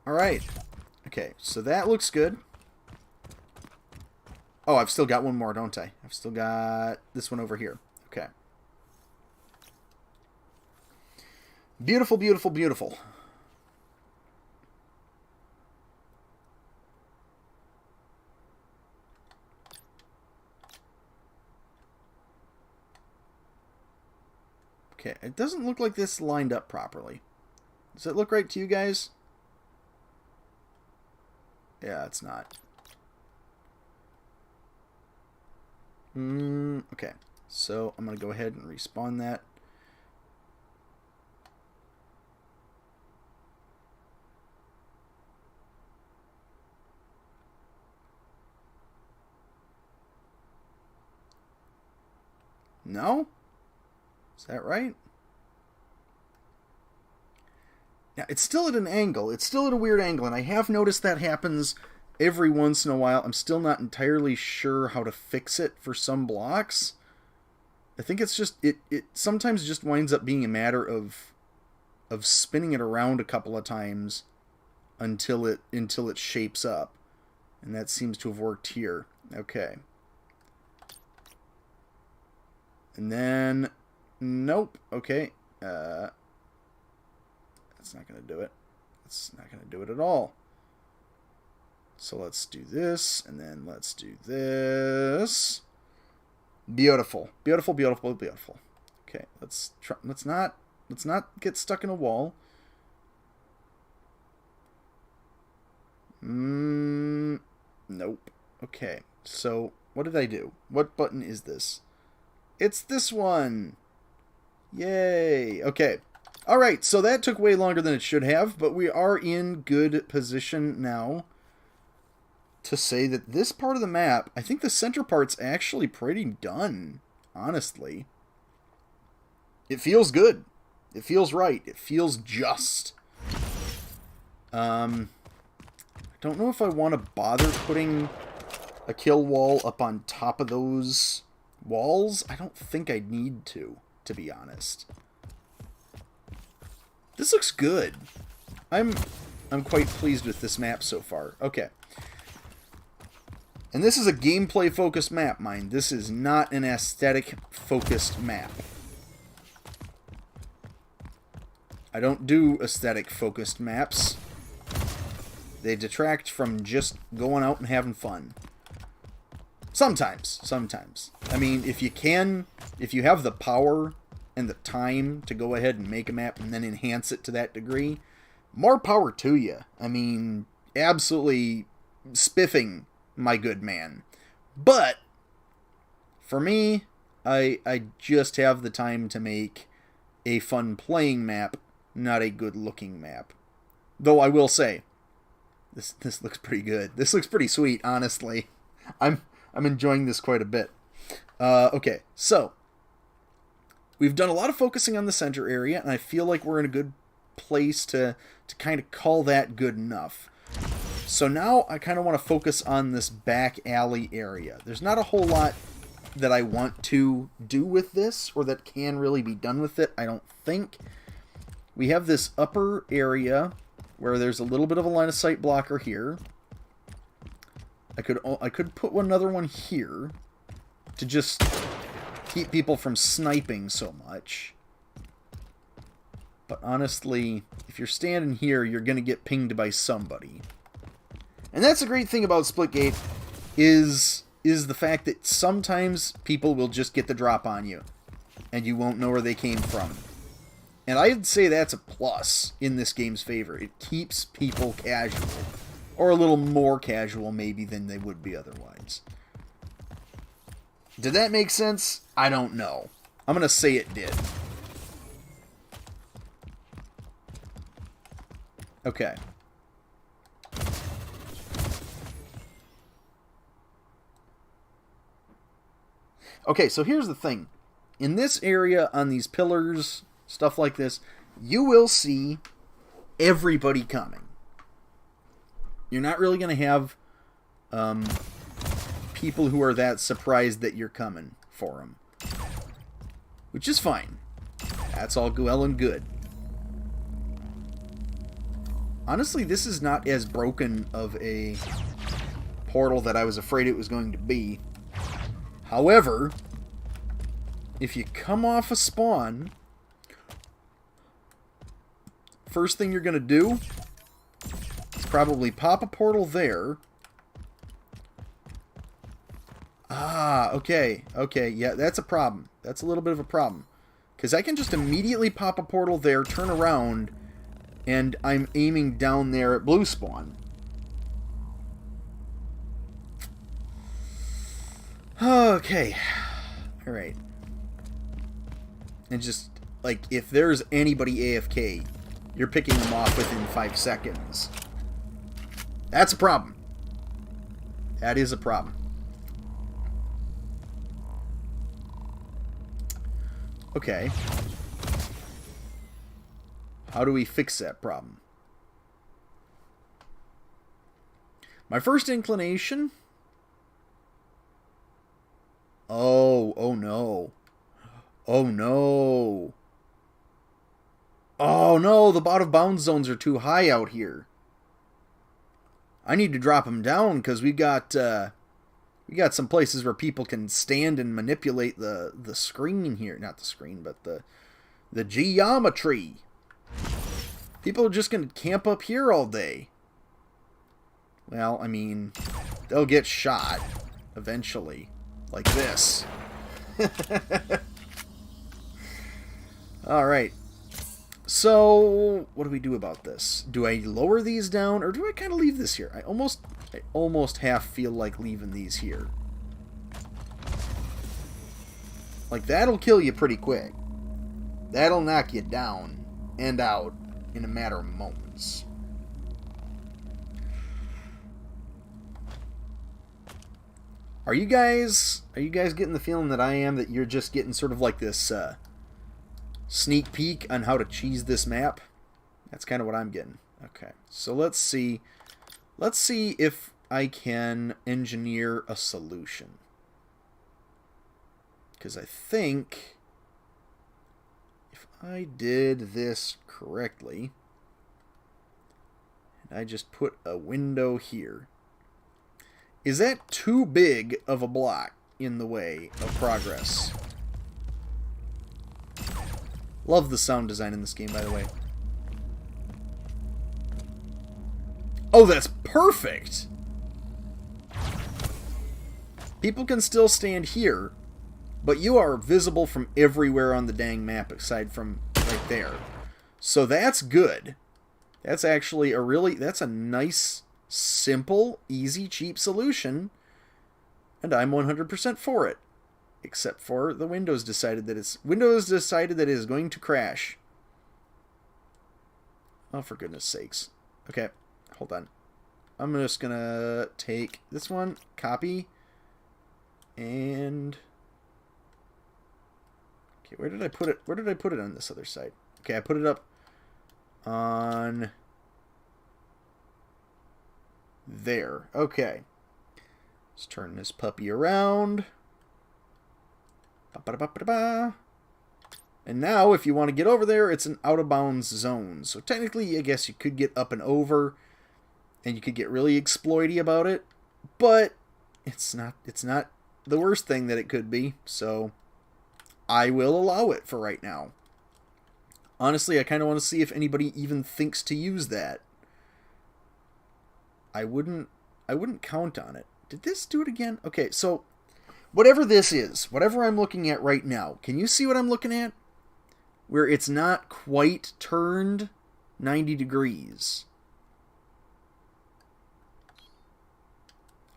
Alright. Okay, so that looks good. Oh, I've still got one more, don't I? I've still got this one over here. Okay. Beautiful, beautiful, beautiful. Okay, it doesn't look like this lined up properly. Does it look right to you guys? Yeah, it's not. Okay, so I'm going to go ahead and respawn that. No? Is that right? Yeah, it's still at an angle. It's still at a weird angle, and I have noticed that happens every once in a while. I'm still not entirely sure how to fix it for some blocks. I think it's just it sometimes just winds up being a matter of spinning it around a couple of times until it shapes up. And that seems to have worked here. Okay. And then nope. Okay. That's not going to do it. It's not going to do it at all. So let's do this, and then let's do this. Beautiful, beautiful, beautiful, beautiful. Okay, let's not get stuck in a wall. Nope. Okay, so what did I do? What button is this? It's this one. Yay. Okay. All right, so that took way longer than it should have, but we are in good position now to say that this part of the map, I think the center part's actually pretty done, honestly. It feels good. It feels right. It feels just. I don't know if I want to bother putting a kill wall up on top of those walls. I don't think I need to be honest. This looks good. I'm quite pleased with this map so far. Okay. And this is a gameplay-focused map, mind. This is not an aesthetic-focused map. I don't do aesthetic-focused maps. They detract from just going out and having fun. Sometimes. I mean, if you have the power and the time to go ahead and make a map and then enhance it to that degree, more power to you. I mean, absolutely spiffing, my good man. But for me, I just have the time to make a fun playing map, not a good looking map. Though I will say, this looks pretty good. This looks pretty sweet, honestly. I'm enjoying this quite a bit. Okay, so we've done a lot of focusing on the center area, and I feel like we're in a good place to kind of call that good enough. So now I kind of want to focus on this back alley area. There's not a whole lot that I want to do with this, or that can really be done with it, I don't think. We have this upper area where there's a little bit of a line of sight blocker here. I could put another one here to just keep people from sniping so much. But honestly, if you're standing here, you're going to get pinged by somebody. And that's the great thing about Splitgate, is the fact that sometimes people will just get the drop on you, and you won't know where they came from. And I'd say that's a plus in this game's favor. It keeps people casual. Or a little more casual, maybe, than they would be otherwise. Did that make sense? I don't know. I'm going to say it did. Okay. Okay, so here's the thing. In this area, on these pillars, stuff like this, you will see everybody coming. You're not really going to have people who are that surprised that you're coming for them. Which is fine. That's all well and good. Honestly, this is not as broken of a portal that I was afraid it was going to be. However, if you come off a spawn, first thing you're going to do is probably pop a portal there. Ah, okay. Okay, yeah, that's a problem. That's a little bit of a problem. Because I can just immediately pop a portal there, turn around, and I'm aiming down there at blue spawn. Okay. Alright. And just, like, if there's anybody AFK, you're picking them off within 5 seconds. That's a problem. That is a problem. Okay. How do we fix that problem? My first inclination... Oh no. Oh no. Oh no, the out of bounds zones are too high out here. I need to drop them down because we got some places where people can stand and manipulate the screen here. Not the screen, but the geometry. People are just going to camp up here all day. Well, I mean, they'll get shot eventually. Like this. Alright. So, what do we do about this? Do I lower these down, or do I kind of leave this here? I almost half feel like leaving these here. Like, that'll kill you pretty quick. That'll knock you down and out in a matter of moments. Are you guys getting the feeling that I am, that you're just getting sort of like this sneak peek on how to cheese this map? That's kind of what I'm getting. Okay, so let's see if I can engineer a solution. Because I think if I did this correctly, and I just put a window here, is that too big of a block in the way of progress? Love the sound design in this game, by the way. Oh, that's perfect! People can still stand here, but you are visible from everywhere on the dang map aside from right there. So that's good. That's actually that's a nice, simple, easy, cheap solution, and I'm 100% for it. Except for the Windows decided that it is going to crash. Oh, for goodness sakes. Okay, hold on. I'm just gonna take this one, copy, and okay, where did I put it? Where did I put it on this other side? Okay, I put it up on there. Okay. Let's turn this puppy around. And now, if you want to get over there, it's an out-of-bounds zone. So technically, I guess you could get up and over, and you could get really exploity about it, but it's not the worst thing that it could be, so I will allow it for right now. Honestly, I kind of want to see if anybody even thinks to use that. I wouldn't count on it. Did this do it again? Okay, so whatever this is, whatever I'm looking at right now, can you see what I'm looking at? Where it's not quite turned 90 degrees.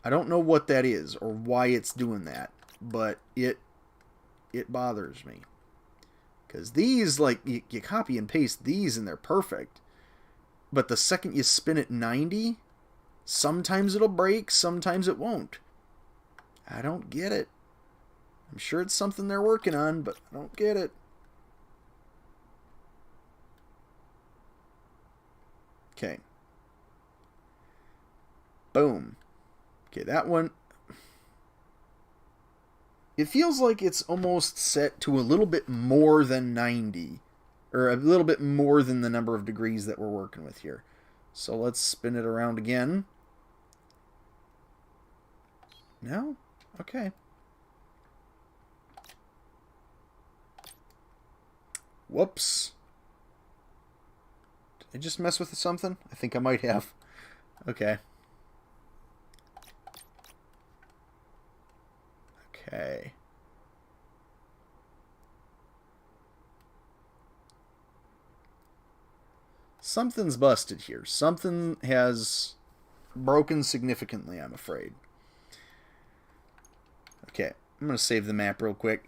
I don't know what that is or why it's doing that, but it bothers me. Because these, like, you copy and paste these and they're perfect. But the second you spin it 90, sometimes it'll break, sometimes it won't. I don't get it. I'm sure it's something they're working on, but I don't get it. Okay. Boom. Okay, that one... It feels like it's almost set to a little bit more than 90. Or a little bit more than the number of degrees that we're working with here. So let's spin it around again. No? Okay. Whoops. Did I just mess with something? I think I might have. Okay. Okay. Something's busted here. Something has broken significantly, I'm afraid. Okay, I'm going to save the map real quick.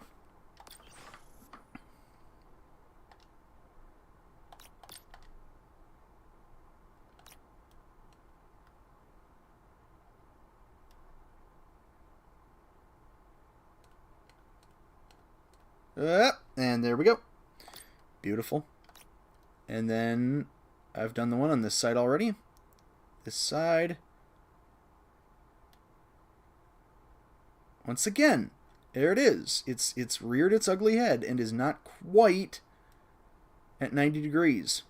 And there we go. Beautiful. And then I've done the one on this side already. This side. Once again, there it is. It's reared its ugly head and is not quite at 90 degrees.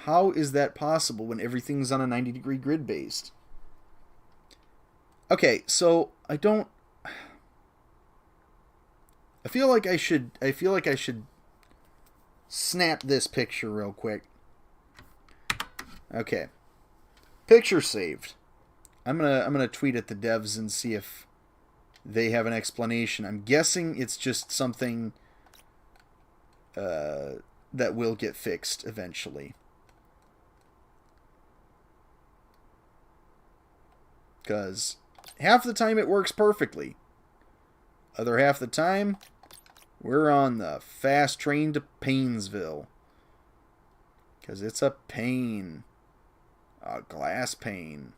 How is that possible when everything's on a 90-degree grid based? Okay, so I feel like I should snap this picture real quick. Okay. Picture saved. I'm gonna tweet at the devs and see if they have an explanation. I'm guessing it's just something that will get fixed eventually. Because half the time it works perfectly. Other half the time, we're on the fast train to Painesville. Because it's a pain. A glass pane.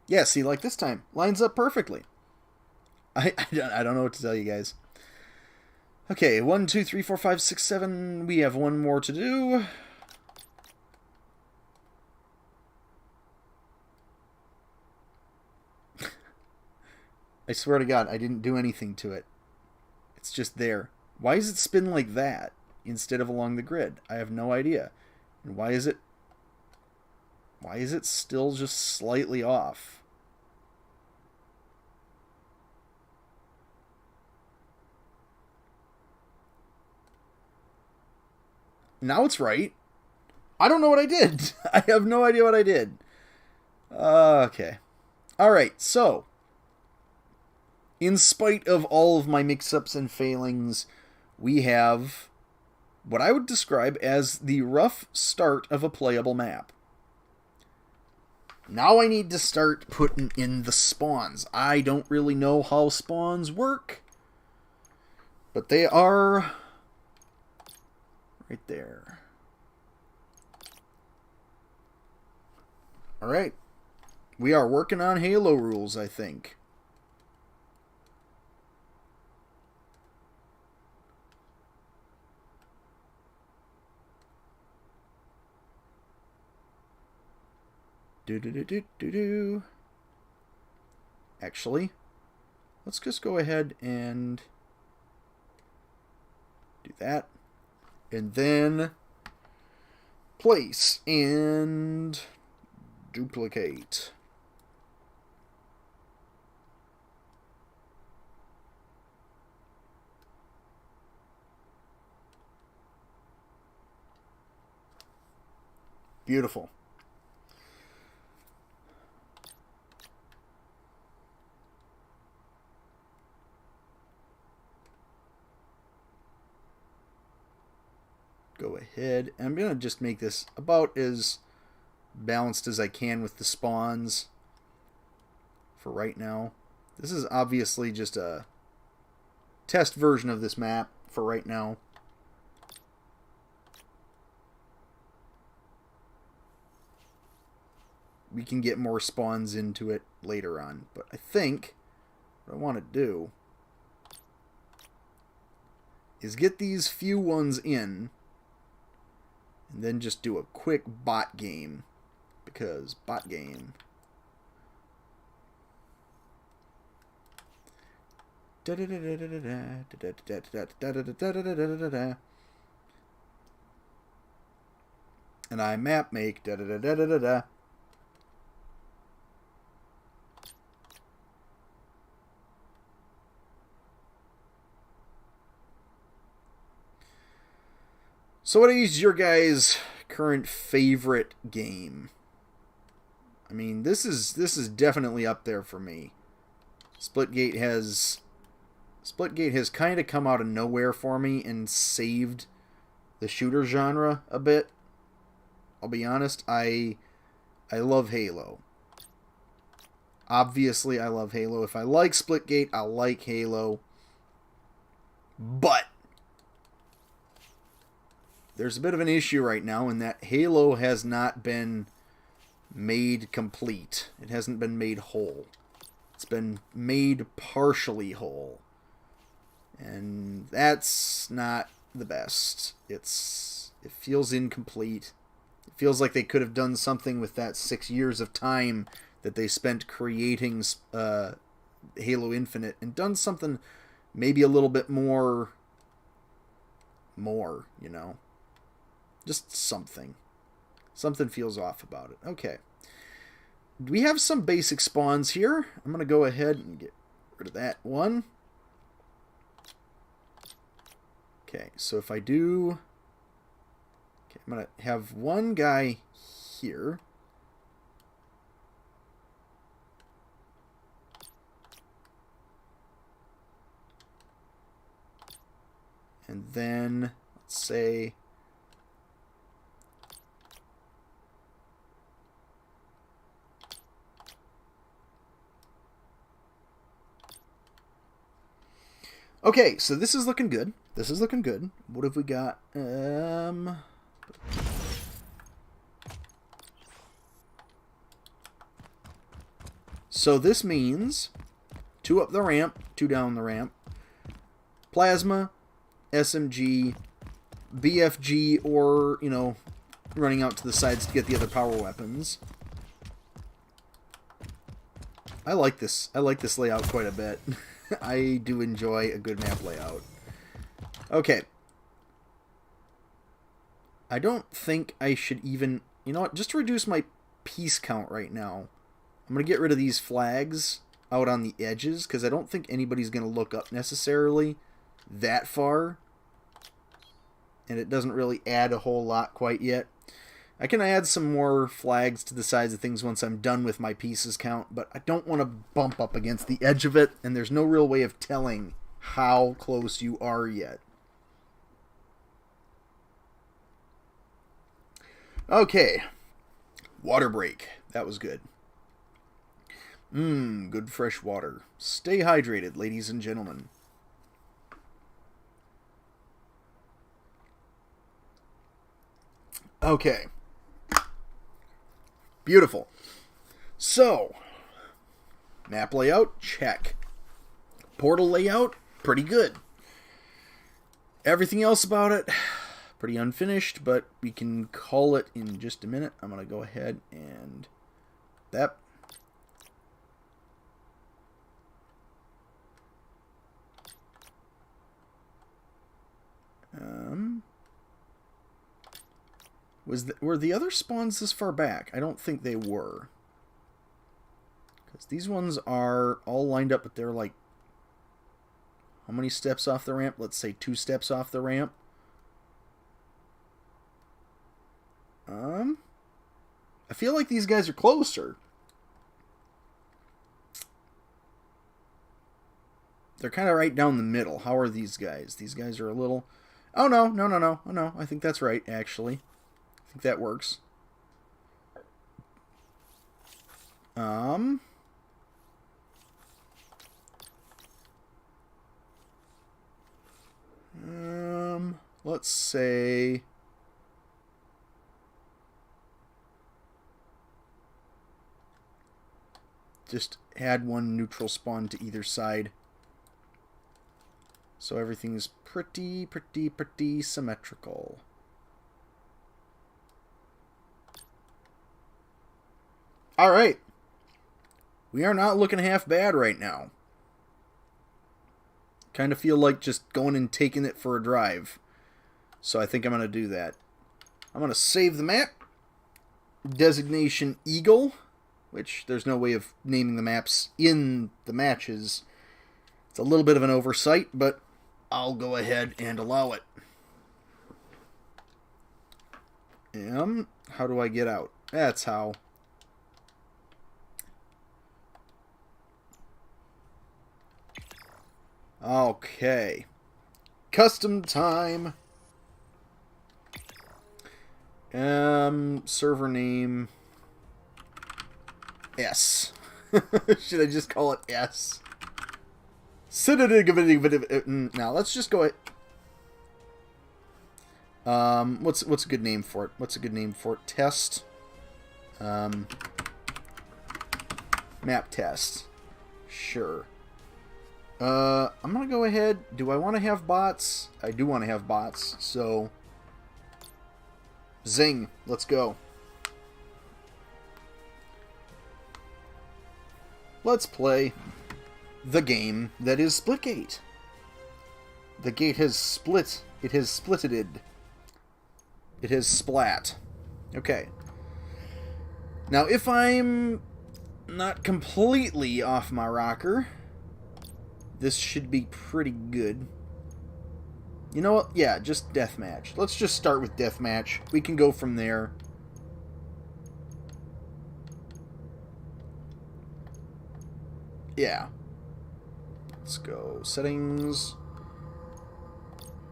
Yeah, see, like this time. Lines up perfectly. I don't know what to tell you guys. Okay, 1, 2, 3, 4, 5, 6, 7. We have one more to do. I swear to God, I didn't do anything to it. It's just there. Why does it spin like that instead of along the grid? I have no idea. And why is it still just slightly off? Now it's right. I don't know what I did. I have no idea what I did. Okay. Alright, so in spite of all of my mix-ups and failings, we have what I would describe as the rough start of a playable map. Now I need to start putting in the spawns. I don't really know how spawns work, but they are right there. Alright. We are working on Halo rules, I think. Actually, let's just go ahead and do that. And then place and duplicate. Beautiful. Go ahead. I'm going to just make this about as balanced as I can with the spawns for right now. This is obviously just a test version of this map for right now. we can get more spawns into it later on. But I think what I want to do is get these few ones in, and then just do a quick bot game, because bot game. And I map make So what is your guys' current favorite game? I mean, this is definitely up there for me. Splitgate has kind of come out of nowhere for me and saved the shooter genre a bit. I'll be honest, I love Halo. Obviously, I love Halo. If I like Splitgate, I like Halo. But there's a bit of an issue right now in that Halo has not been made complete. It hasn't been made whole. It's been made partially whole. And that's not the best. It feels incomplete. It feels like they could have done something with that 6 years of time that they spent creating Halo Infinite and done something maybe a little bit more, you know. Just something. Something feels off about it. Okay. We have some basic spawns here. I'm going to go ahead and get rid of that one. Okay, so if I do... Okay, I'm going to have one guy here. And then, let's say... Okay, so this is looking good. This is looking good. What have we got? So this means 2 up the ramp, 2 down the ramp. Plasma, SMG, BFG, or, you know, running out to the sides to get the other power weapons. I like this. I like this layout quite a bit. I do enjoy a good map layout. Okay. I don't think I should even... You know what? Just to reduce my piece count right now, I'm going to get rid of these flags out on the edges, because I don't think anybody's going to look up necessarily that far. And it doesn't really add a whole lot quite yet. I can add some more flags to the sides of things once I'm done with my pieces count, but I don't want to bump up against the edge of it, and there's no real way of telling how close you are yet. Okay. Water break. That was good. Good fresh water. Stay hydrated, ladies and gentlemen. Okay. Beautiful. So, map layout, check. Portal layout, pretty good. Everything else about it, pretty unfinished, but we can call it in just a minute. I'm going to go ahead and that. Were the other spawns this far back? I don't think they were. Because these ones are all lined up, but they're like... How many steps off the ramp? Let's say 2 steps off the ramp. I feel like these guys are closer. They're kind of right down the middle. How are these guys? These guys are a little... Oh, no. Oh, no. I think that's right, actually. I think that works. Let's say... just add one neutral spawn to either side. So everything's pretty symmetrical. Alright. We are not looking half bad right now. Kind of feel like just going and taking it for a drive. So I think I'm going to do that. I'm going to save the map. Designation Eagle, which there's no way of naming the maps in the matches. It's a little bit of an oversight, but I'll go ahead and allow it. How do I get out? That's how. Okay. Custom time. Server name S. Should I just call it S? Now let's just go ahead. What's a good name for it? What's a good name for it? Test. Map test. Sure. I'm gonna go ahead. Do I want to have bots? I do want to have bots, so zing, let's go. Let's play the game that is Splitgate. The gate has split. It has splitted. It has splat. Okay. Now, if I'm not completely off my rocker, this should be pretty good. You know what? Yeah, just Deathmatch. Let's just start with Deathmatch. We can go from there. Yeah. Let's go. Settings.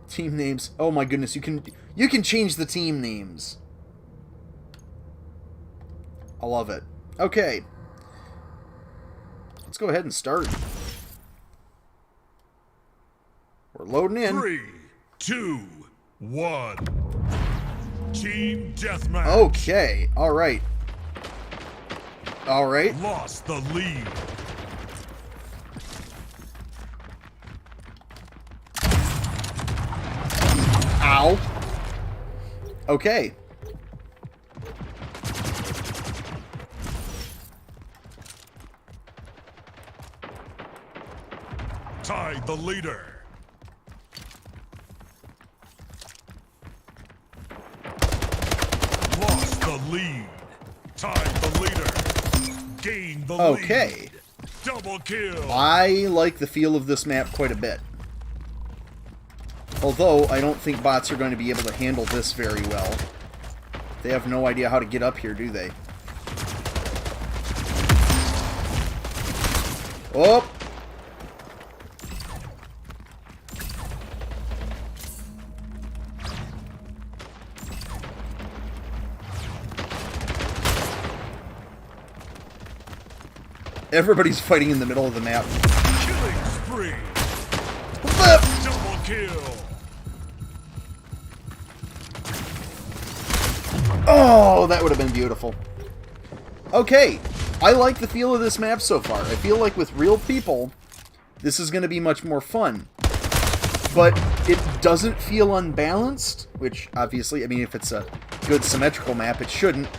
Team names. Oh my goodness, you can change the team names. I love it. Okay. Let's go ahead and start. We're loading in.
3, 2, 1. Team Deathmatch.
Okay. All right. All right.
Lost the lead.
Ow. Okay.
Tied the leader. Lost the lead. Tied the leader. Gained the lead.
Okay.
Double kill.
I like the feel of this map quite a bit. Although, I don't think bots are going to be able to handle this very well. They have no idea how to get up here, do they? Oh! Everybody's fighting in the middle of the map.
Killing spree.
Flip!
Double kill.
Oh, that would have been beautiful. Okay, I like the feel of this map so far. I feel like with real people, this is going to be much more fun. But it doesn't feel unbalanced, which obviously, I mean, if it's a good symmetrical map, it shouldn't.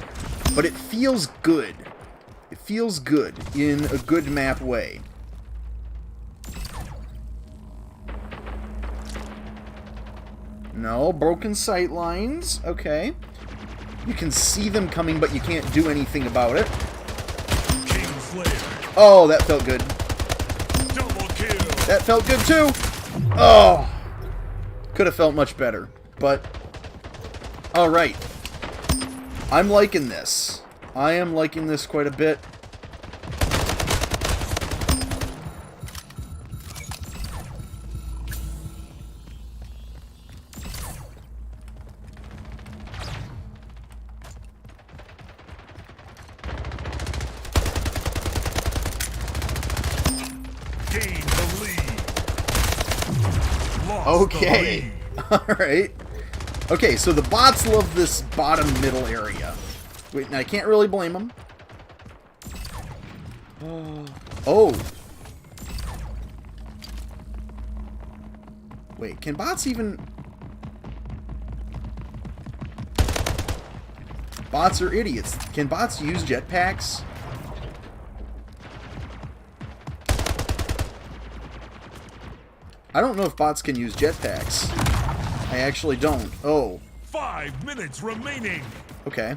But it feels good. It feels good in a good map way. No, broken sight lines. Okay. You can see them coming, but you can't do anything about it.
King Slayer.
Oh, that felt good.
Double kill.
That felt good too. Oh, could have felt much better, but all right. I'm liking this. I am liking this quite a bit.
Gained the lead. Lost
Okay. All right. Okay, so the bots love this bottom middle area. Wait, now I can't really blame them. Oh. Wait, can bots even... Bots are idiots. Can bots use jetpacks? I don't know if bots can use jetpacks. I actually don't. Oh.
5 minutes remaining.
Okay.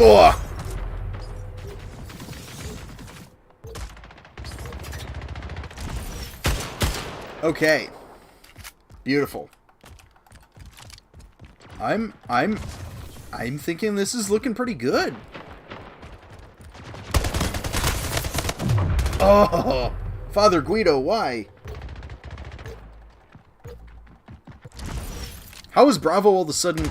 Ugh. Okay. Beautiful. I'm thinking this is looking pretty good. Oh, Father Guido, why? How is Bravo all of a sudden...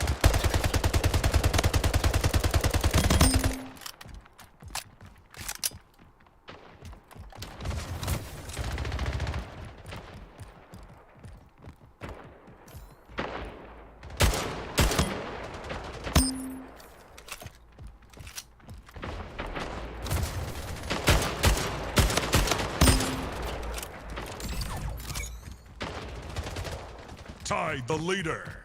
Tied the leader.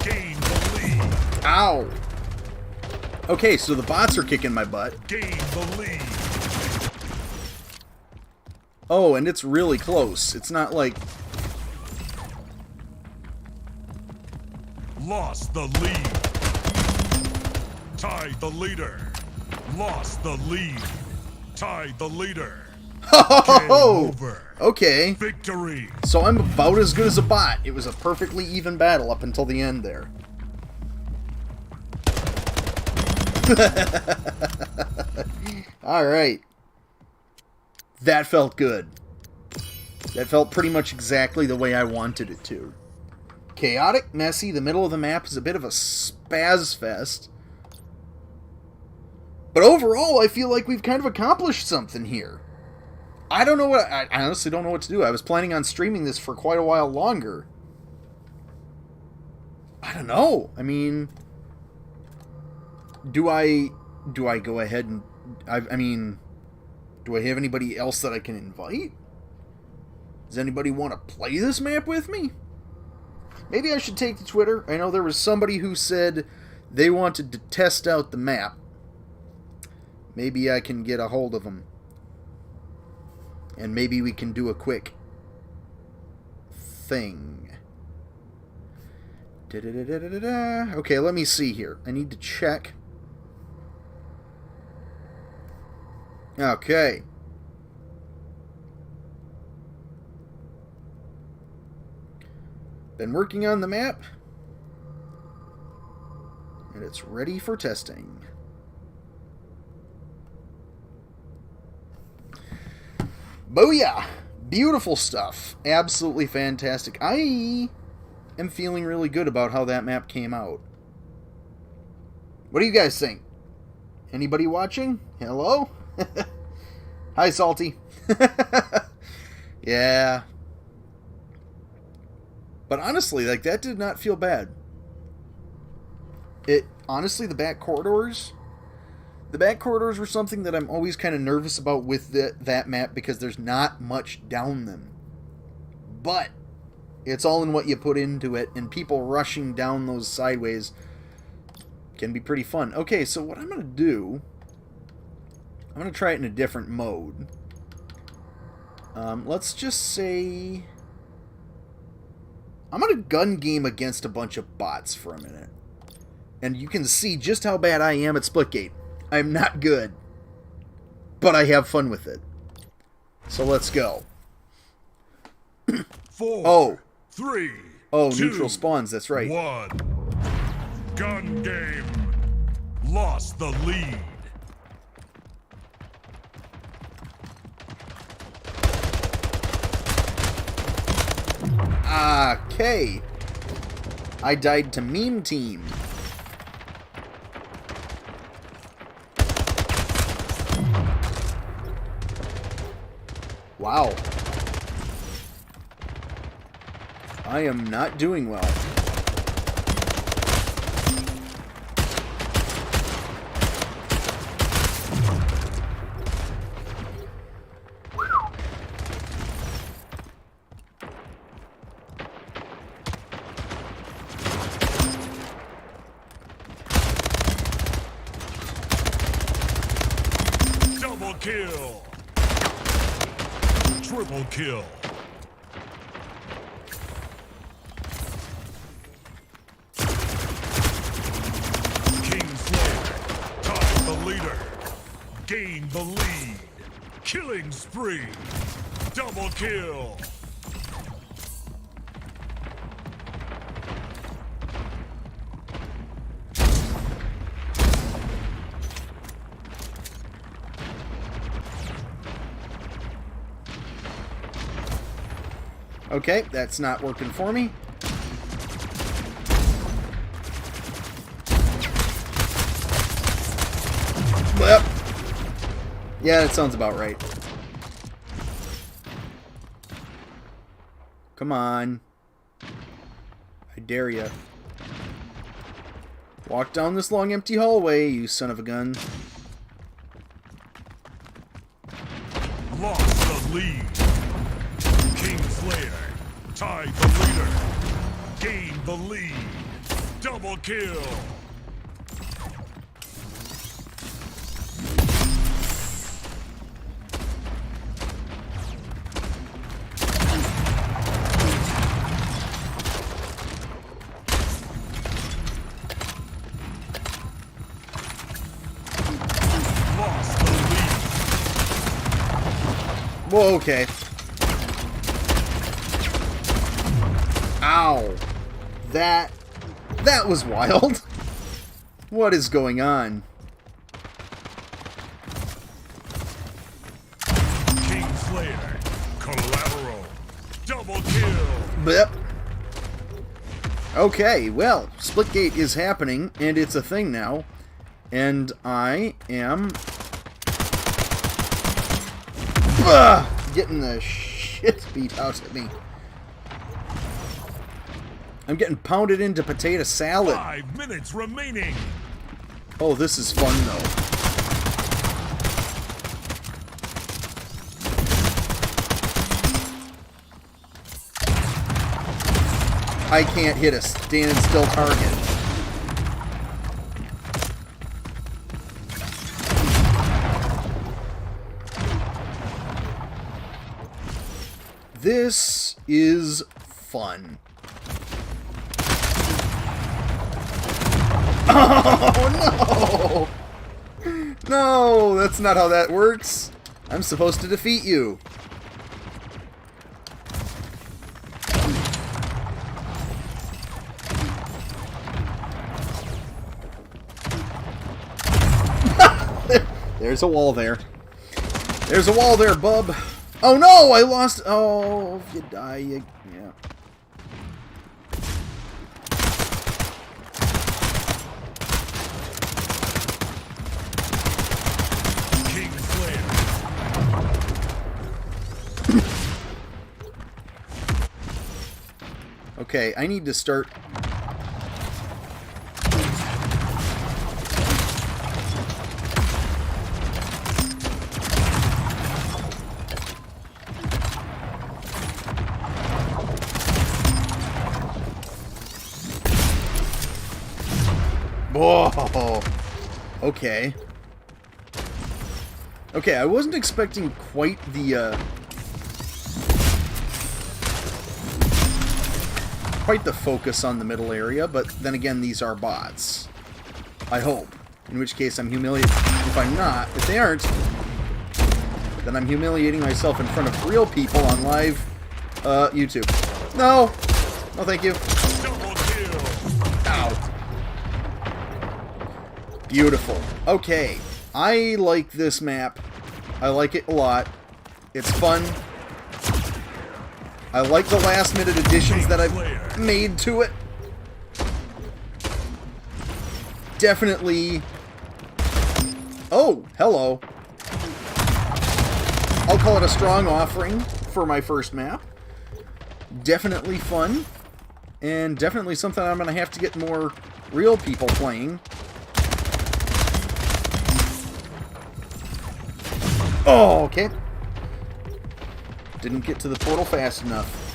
Gain the lead.
Ow! Okay, so the bots are kicking my butt.
Gain the lead.
Oh, and it's really close. It's not like...
Lost the lead. Tied the leader. Lost the lead. Tied the leader. Game over.
Okay.
Victory.
So I'm about as good as a bot. It was a perfectly even battle up until the end there. Alright. That felt good. That felt pretty much exactly the way I wanted it to. Chaotic, messy, the middle of the map is a bit of a spaz fest. But overall, I feel like we've kind of accomplished something here. I don't know what... I honestly don't know what to do. I was planning on streaming this for quite a while longer. I don't know. I mean... Do I go ahead and... I mean... Do I have anybody else that I can invite? Does anybody want to play this map with me? Maybe I should take to Twitter. I know there was somebody who said they wanted to test out the map. Maybe I can get a hold of them. And maybe we can do a quick thing. Okay, let me see here. I need to check. Okay. Been working on the map. And it's ready for testing. Booyah! Beautiful stuff. Absolutely fantastic. I am feeling really good about how that map came out. What do you guys think? Anybody watching? Hello? Hi, Salty. Yeah. But honestly, like, that did not feel bad. Honestly, the back corridors were something that I'm always kind of nervous about with that map because there's not much down them. But it's all in what you put into it, and people rushing down those sideways can be pretty fun. Okay, so what I'm going to do, I'm going to try it in a different mode. Let's just say I'm going to gun game against a bunch of bots for a minute. And you can see just how bad I am at Splitgate. I'm not good, but I have fun with it. So let's go.
4, 3,
Oh,
2,
neutral spawns, that's right.
1. Gun game. Lost the lead.
Okay. I died to Meme Team. Wow. I am not doing well.
Double kill. Triple kill. Tie the leader. Gain the lead. Killing spree. Double kill.
Okay, that's not working for me. Yep. Yeah, that sounds about right. Come on. I dare ya. Walk down this long empty hallway, you son of a gun.
Lost the lead. Kingslayer. Tied the leader. Gained the lead. Double kill. Lost the lead.
Whoa, okay. Ow. That was wild. What is going on?
Kingslayer. Collateral. Double kill.
Yep. Okay, well, Splitgate is happening, and it's a thing now. And I am... getting the shit beat out of me. I'm getting pounded into potato salad.
5 minutes remaining.
Oh, this is fun, though. I can't hit a standing still target. This is fun. Oh, no! No, that's not how that works. I'm supposed to defeat you. There's a wall there. There's a wall there, bub. Oh no, I lost. Oh, if you die, you... yeah. Okay, I need to start... Whoa! Okay. Okay, I wasn't expecting quite the, focus on the middle area, but then again, these are bots. I hope. In which case, I'm humiliated. If I'm not, if they aren't, then I'm humiliating myself in front of real people on live, YouTube. No! No, thank you. Ow. Beautiful. Okay. I like this map. I like it a lot. It's fun. I like the last minute additions that I've made to it. Definitely. Oh, hello. I'll call it a strong offering for my first map. Definitely fun. And definitely something I'm going to have to get more real people playing. Oh, okay. Didn't get to the portal fast enough.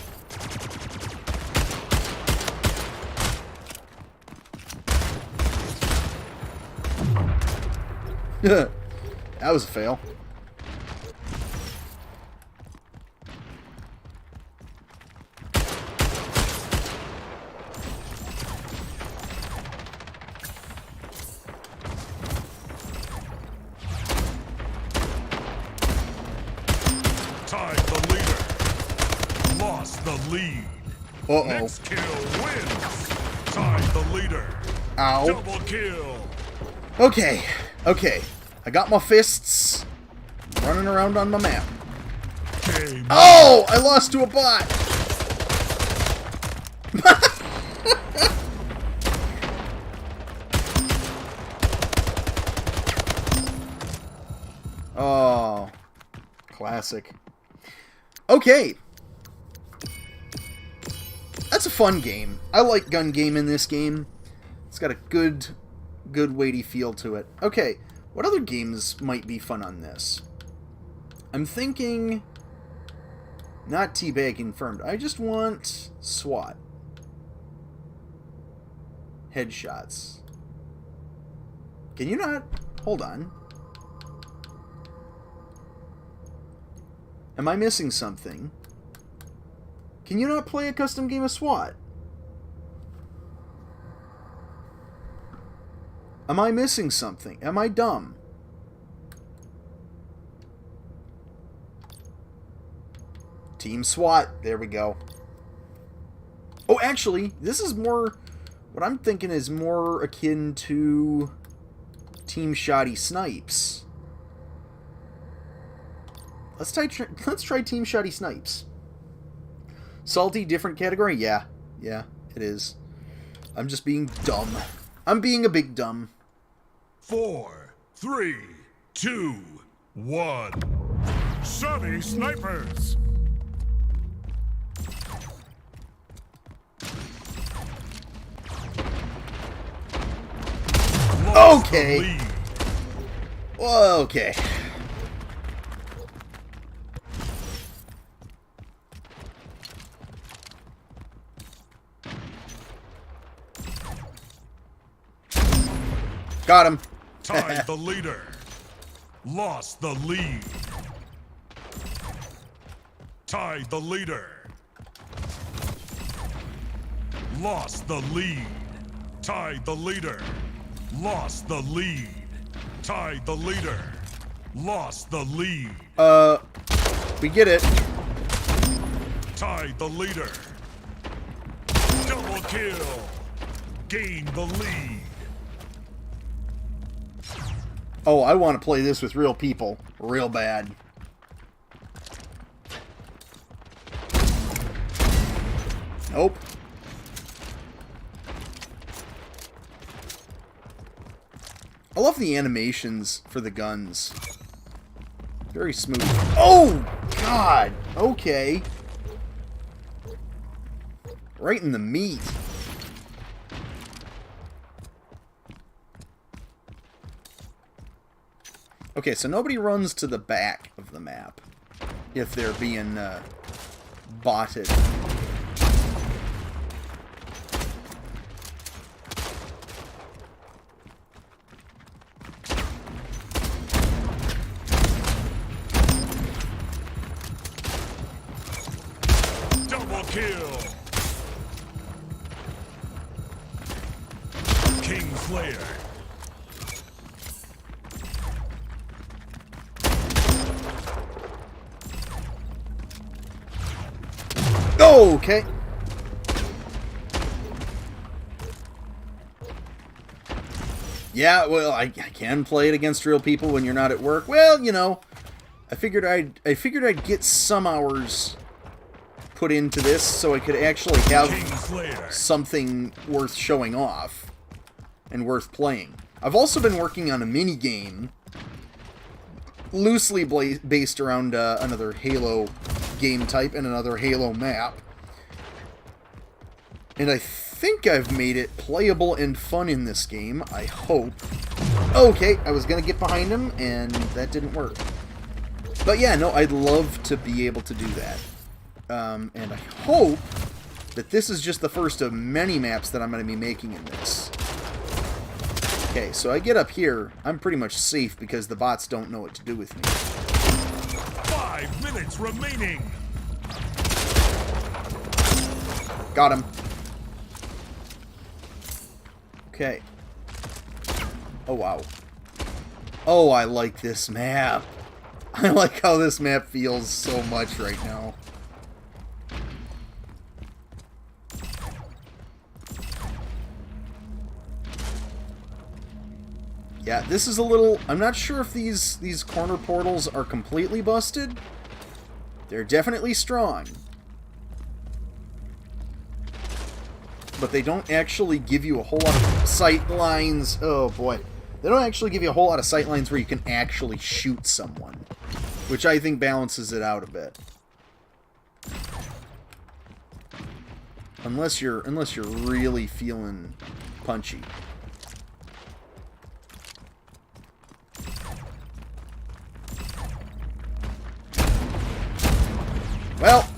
That was a fail.
Tied the leader. Lost the lead.
Uh-oh.
Next kill wins. Tied the leader.
Ow.
Double kill.
Okay. Okay. I got my fists running around on my map.
Game.
Oh! I lost to a bot! Oh. Classic. Okay. That's a fun game. I like gun game in this game. It's got a good weighty feel to it. Okay. What other games might be fun on this? I'm thinking... Not Teabag confirmed. I just want SWAT. Headshots. Can you not... Hold on. Am I missing something? Can you not play a custom game of SWAT? Am I missing something? Am I dumb? Team SWAT. There we go. Oh, actually, this is more... What I'm thinking is more akin to Team Shoddy Snipes. Let's try Team Shoddy Snipes. Salty, different category? Yeah. Yeah, it is. I'm just being dumb. I'm being a big dumb.
4, 3, 2, 1. Shoddy snipers. Lost the
Okay.
lead.
Okay. Got him.
Tied the leader. Lost the lead. Tied the leader. Lost the lead. Tied the leader. Lost the lead. Tied the leader. Lost the lead.
We get it.
Tied the leader. Double kill. Gain the lead.
Oh, I want to play this with real people. Real bad. Nope. I love the animations for the guns. Very smooth. Oh, God. Okay. Right in the meat. Okay, so nobody runs to the back of the map if they're being botted.
Double kill. King Slayer.
Okay. Yeah, well, I can play it against real people when you're not at work. Well, you know, I figured I'd get some hours put into this so I could actually have
King Slayer.
something worth showing off and worth playing. I've also been working on a mini game loosely based around another Halo game type and another Halo map. And I think I've made it playable and fun in this game. I hope. Okay, I was going to get behind him, and that didn't work. But yeah, no, I'd love to be able to do that. And I hope that this is just the first of many maps that I'm going to be making in this. Okay, so I get up here. I'm pretty much safe because the bots don't know what to do with me.
5 minutes remaining.
Got him. Okay. Oh, wow. Oh, I like this map. I like how this map feels so much right now. Yeah, this is a little... I'm not sure if these corner portals are completely busted. They're definitely strong. But they don't actually give you a whole lot of sight lines. Oh, boy. They don't actually give you a whole lot of sight lines where you can actually shoot someone, which I think balances it out a bit. Unless you're really feeling punchy. Well,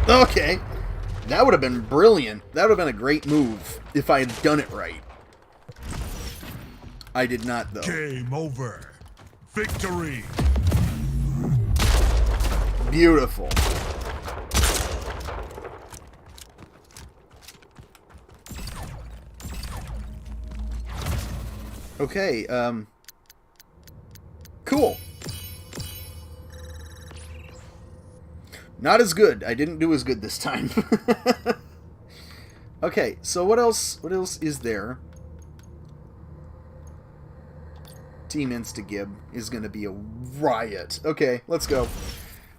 okay. That would have been brilliant. That would have been a great move if I had done it right. I did not, though.
Game over. Victory.
Beautiful. Okay, cool. Not as good. I didn't do as good this time. Okay, so what else is there? Team Instagib is going to be a riot. Okay, let's go.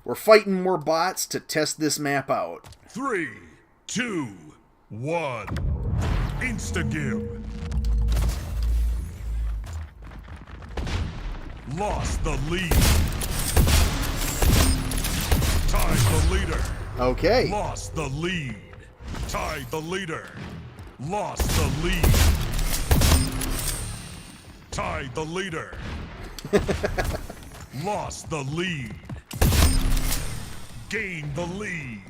We're fighting more bots to test this map out.
3, 2, 1. Instagib. Lost the lead. Tied the leader.
Okay.
Lost the lead. Tied the leader. Lost the lead. Tied the leader. Lost the lead. Gained the lead.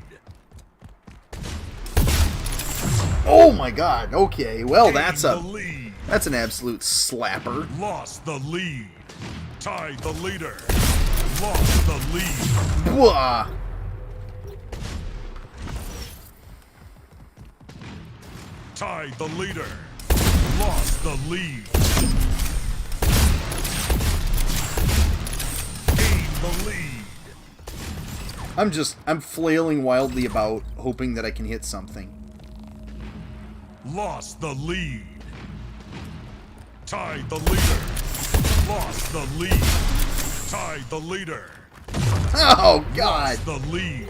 Oh my god. Okay. Well,
Gained
that's
the lead.
that's an absolute slapper.
Lost the lead. Tied the leader. Lost the lead.
Wah.
Tied the leader. Lost the lead. Gained the lead.
I'm flailing wildly about, hoping that I can hit something.
Lost the lead. Tied the leader. Lost the lead. Tied the leader.
Oh god.
Lost the lead.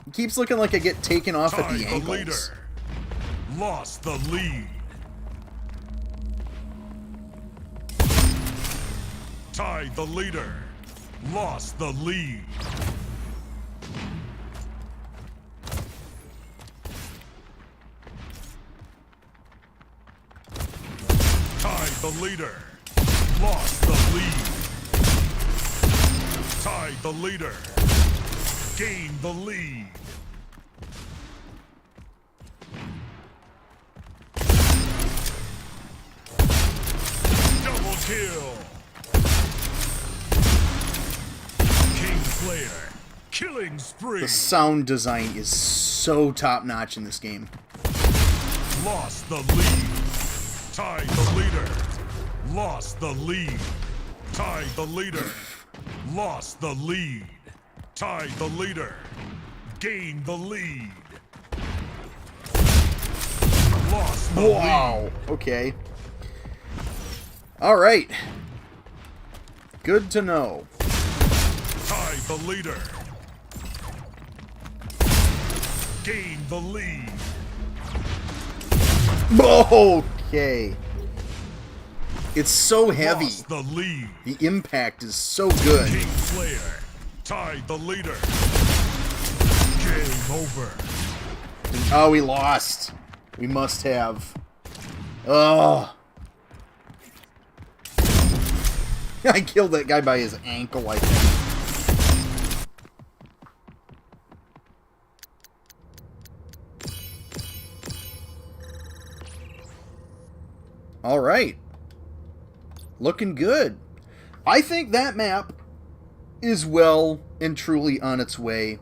It keeps looking like I get taken off at
Tied
the
the
ankles.
leader. Lost the lead. Tied the leader. Lost the lead. Tied the leader. Lost the lead. Tied the leader. Gained the lead. Double kill. King Slayer. Killing spree.
The sound design is so top-notch in this game.
Lost the lead. Tied the leader. Lost the lead. Tied the leader. Lost the lead. Tied the leader. Gained the lead. Lost the
Wow. Okay. Alright. Good to know.
lead. Tied the leader. Gained the lead.
Okay. It's so heavy.
Lost the lead.
The impact is so good.
King Slayer tied the leader. Game over.
Oh, we lost. We must have. Oh. I killed that guy by his ankle, I think. All right. Looking good. I think that map is well and truly on its way.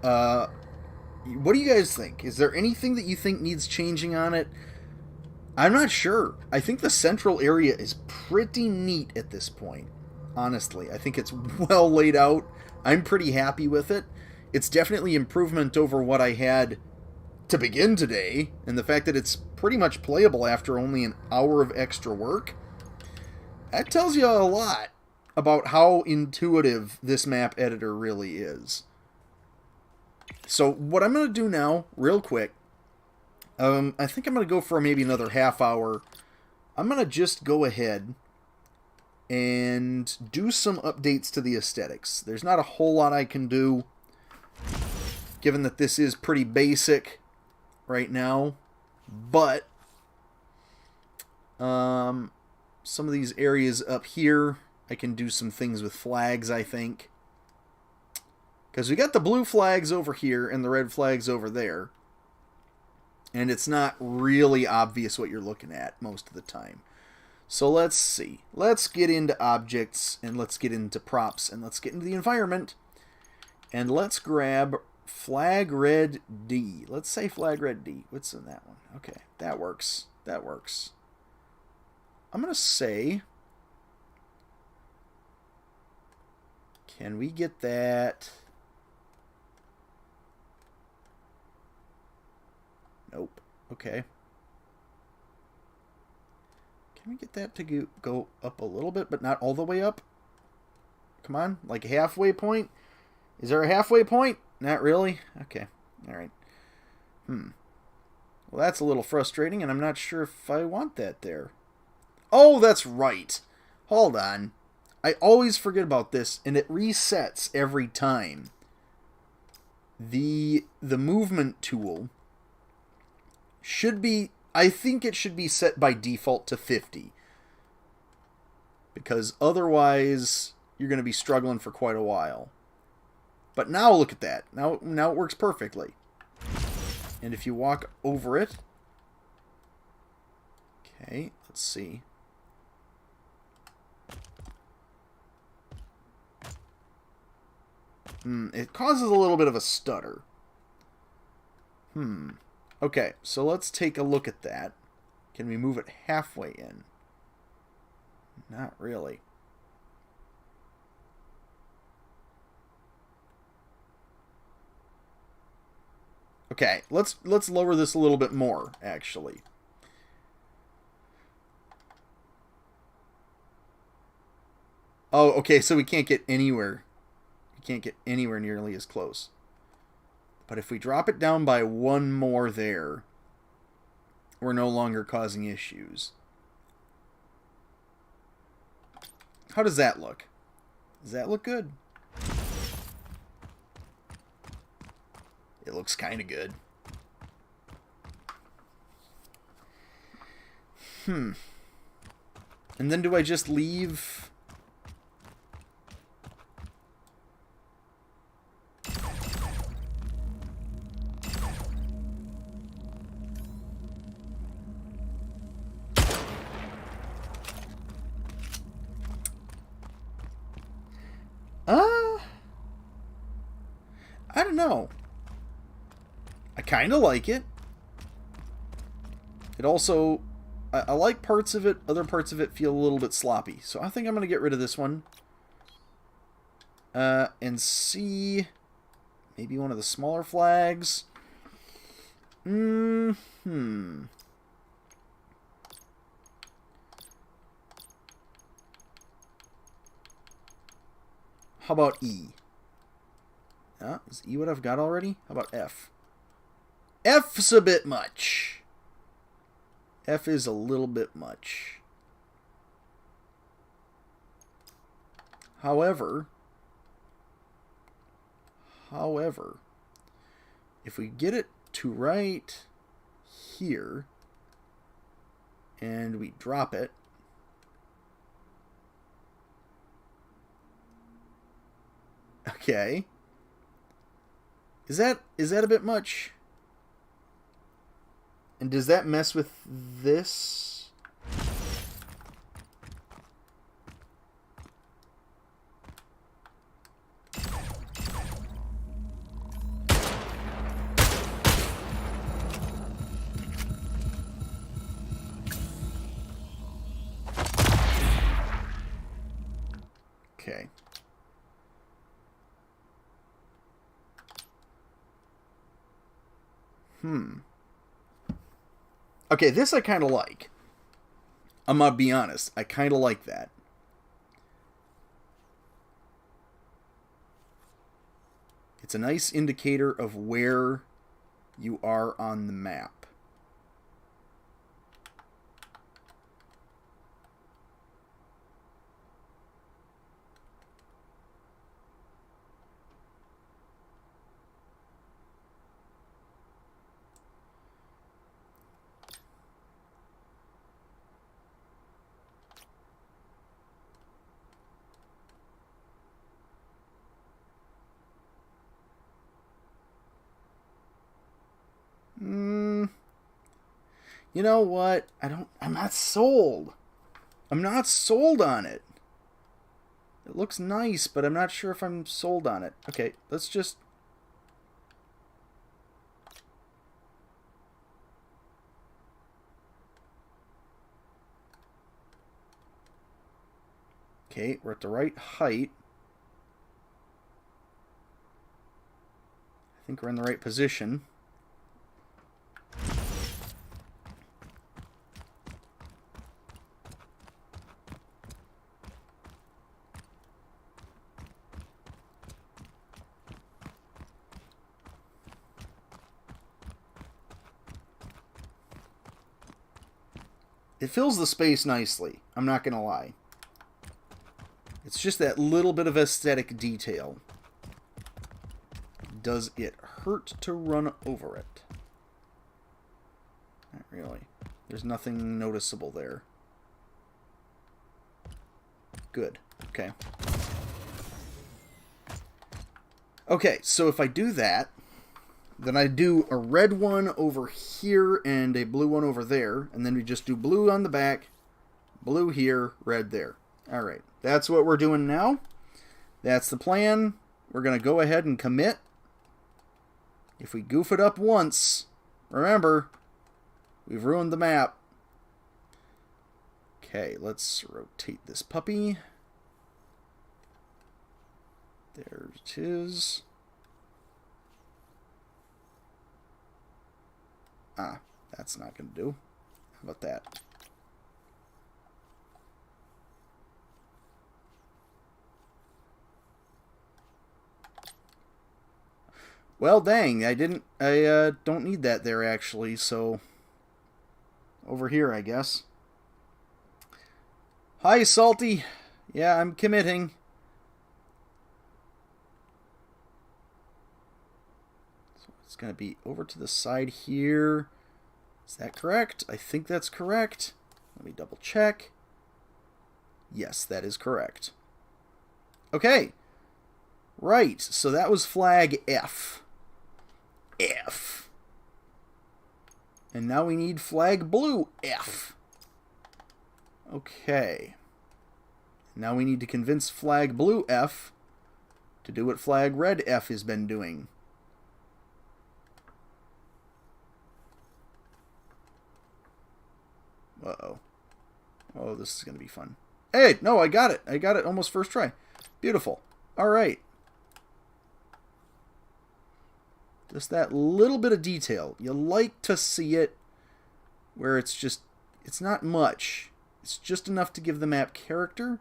What do you guys think? Is there anything that you think needs changing on it? I'm not sure. I think the central area is pretty neat at this point. Honestly, I think it's well laid out. I'm pretty happy with it. It's definitely improvement over what I had to begin today, and the fact that it's pretty much playable after only an hour of extra work. That tells you a lot about how intuitive this map editor really is. So what I'm going to do now, real quick, I think I'm going to go for maybe another half hour. I'm going to just go ahead and do some updates to the aesthetics. There's not a whole lot I can do, given that this is pretty basic right now. But some of these areas up here, I can do some things with flags, I think. Because we got the blue flags over here and the red flags over there. And it's not really obvious what you're looking at most of the time. So let's see. Let's get into objects, and let's get into props, and let's get into the environment. And let's grab flag red D. Let's say flag red D. What's in that one? Okay, that works. That works. I'm going to say, can we get that? Nope. Okay. Can we get that to go up a little bit, but not all the way up? Come on, like a halfway point? Is there a halfway point? Not really? Okay. Alright. Well, that's a little frustrating, and I'm not sure if I want that there. Oh, that's right. Hold on. I always forget about this, and it resets every time. The movement tool should be, I think it should be set by default to 50. Because otherwise, you're going to be struggling for quite a while. But now look at that. Now it works perfectly. And if you walk over it, okay, let's see. It causes a little bit of a stutter. Okay, so let's take a look at that. Can we move it halfway in? Not really. Okay, let's lower this a little bit more, actually. Oh, okay, so we can't get anywhere. We can't get anywhere nearly as close. But if we drop it down by one more there, we're no longer causing issues. How does that look? Does that look good? It looks kind of good. And then do I just leave? I don't know. I kind of like it. It also, I like parts of it. Other parts of it feel a little bit sloppy. So I think I'm going to get rid of this one. And see maybe one of the smaller flags. How about E? Is E what I've got already? How about F? F's a bit much. F is a little bit much. However, if we get it to right here and we drop it, okay, is that a bit much? And does that mess with this? Okay. Okay, this I kind of like. I'm gonna be honest. I kind of like that. It's a nice indicator of where you are on the map. You know what? I'm not sold. I'm not sold on it. It looks nice, but I'm not sure if I'm sold on it. Okay, let's just... Okay, we're at the right height. I think we're in the right position. It fills the space nicely, I'm not going to lie. It's just that little bit of aesthetic detail. Does it hurt to run over it? Not really. There's nothing noticeable there. Good. Okay. Okay, so if I do that, then I do a red one over here and a blue one over there. And then we just do blue on the back, blue here, red there. Alright, that's what we're doing now. That's the plan. We're going to go ahead and commit. If we goof it up once, remember, we've ruined the map. Okay, let's rotate this puppy. There it is. Ah, that's not going to do. How about that? Well, dang, I don't need that there, actually, so... Over here, I guess. Hi, Salty. Yeah, I'm committing. So it's going to be over to the side here. Is that correct? I think that's correct. Let me double check. Yes, that is correct. Okay. Right, so that was flag F. F. And now we need flag blue F. Okay. Now we need to convince flag blue F to do what flag red F has been doing. Uh-oh. Oh, this is going to be fun. Hey, no, I got it. I got it almost first try. Beautiful. All right. Just that little bit of detail. You like to see it where it's just, it's not much. It's just enough to give the map character,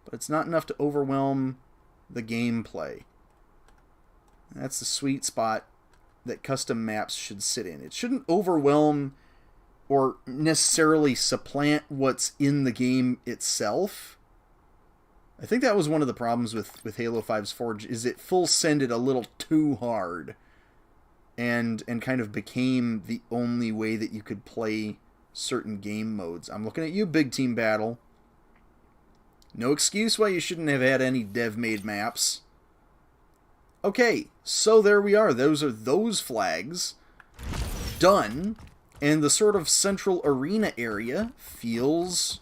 but it's not enough to overwhelm the gameplay. That's the sweet spot that custom maps should sit in. It shouldn't overwhelm or necessarily supplant what's in the game itself, I think that was one of the problems with Halo 5's Forge, is it full sended a little too hard. And kind of became the only way that you could play certain game modes. I'm looking at you, Big Team Battle. No excuse why you shouldn't have had any dev-made maps. Okay, so there we are. Those are those flags. Done. And the sort of central arena area feels...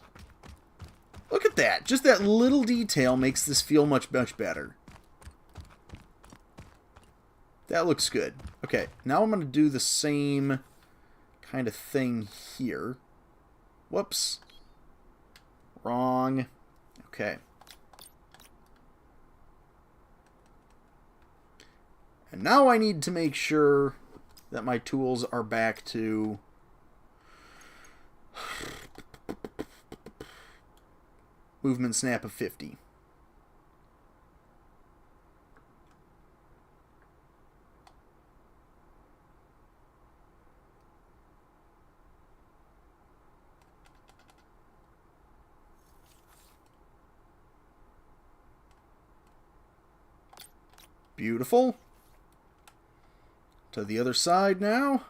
Look at that. Just that little detail makes this feel much, much better. That looks good. Okay, now I'm going to do the same kind of thing here. Whoops. Wrong. Okay. And now I need to make sure that my tools are back to... movement snap of 50. Beautiful. To the other side now.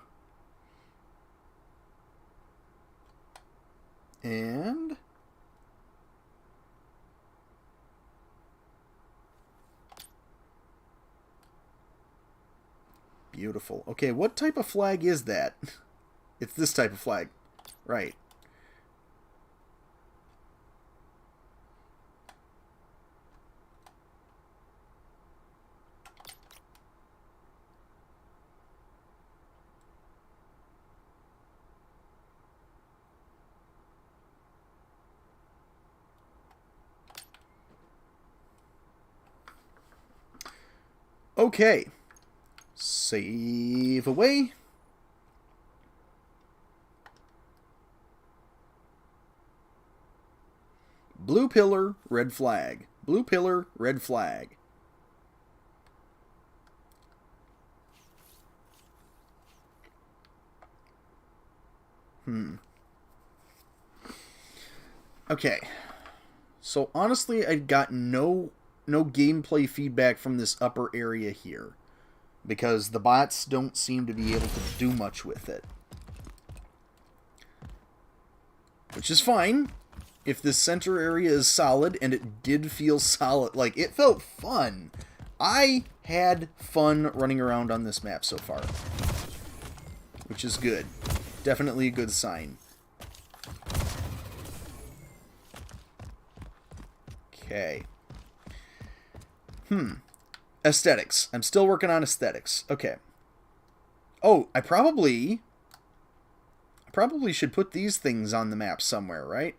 And... beautiful. Okay, what type of flag is that? It's this type of flag. Right. Okay. Save away. Blue pillar, red flag. Blue pillar, red flag. Okay. So honestly, I got no gameplay feedback from this upper area here, because the bots don't seem to be able to do much with it. Which is fine. If this center area is solid, and it did feel solid, like, it felt fun. I had fun running around on this map so far. Which is good. Definitely a good sign. Okay. Aesthetics. I'm still working on aesthetics. Okay. Oh, I probably should put these things on the map somewhere, right?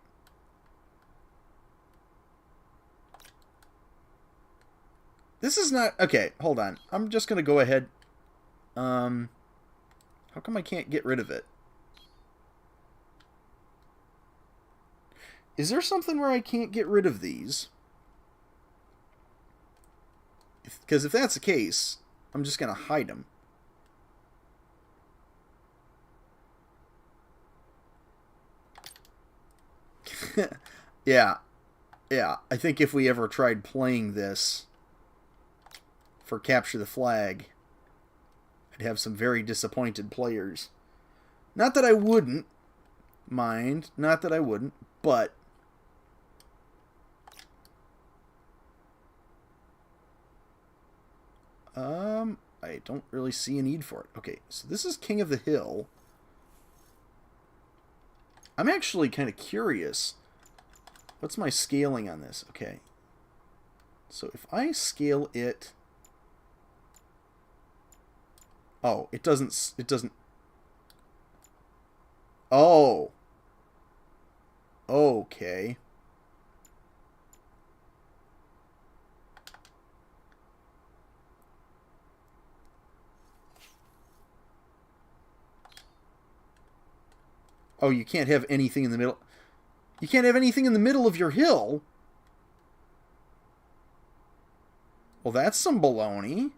This is not... Okay, hold on. I'm just going to go ahead. How come I can't get rid of it? Is there something where I can't get rid of these? Because if that's the case, I'm just going to hide them. Yeah. I think if we ever tried playing this for Capture the Flag, I'd have some very disappointed players. Not that I wouldn't mind. Not that I wouldn't. But... I don't really see a need for it. Okay, so this is King of the Hill. I'm actually kind of curious. What's my scaling on this? Okay. So if I scale it... Oh, it doesn't... Oh. Okay. Oh, you can't have anything in the middle. You can't have anything in the middle of your hill? Well, that's some baloney.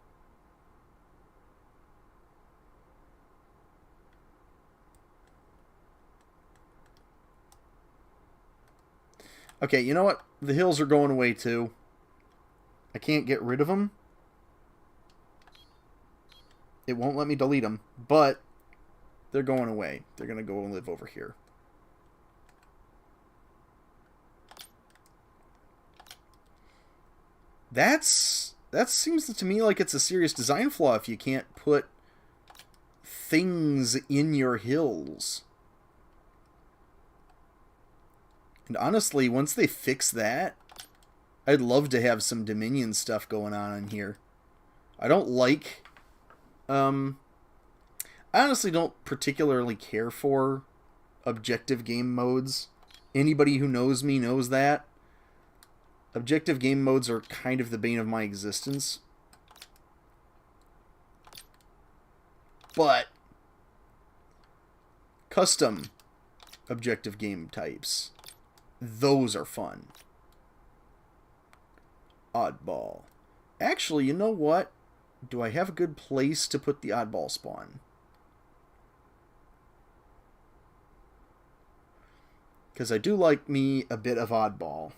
Okay, you know what? The hills are going away too. I can't get rid of them. It won't let me delete them, but they're going away. They're going to go and live over here. That seems to me like it's a serious design flaw if you can't put things in your hills. And honestly, once they fix that, I'd love to have some Dominion stuff going on in here. I don't like... I honestly don't particularly care for objective game modes. Anybody who knows me knows that. Objective game modes are kind of the bane of my existence. But custom objective game types, those are fun. Oddball. Actually, you know what? Do I have a good place to put the oddball spawn? Because I do like me a bit of oddball.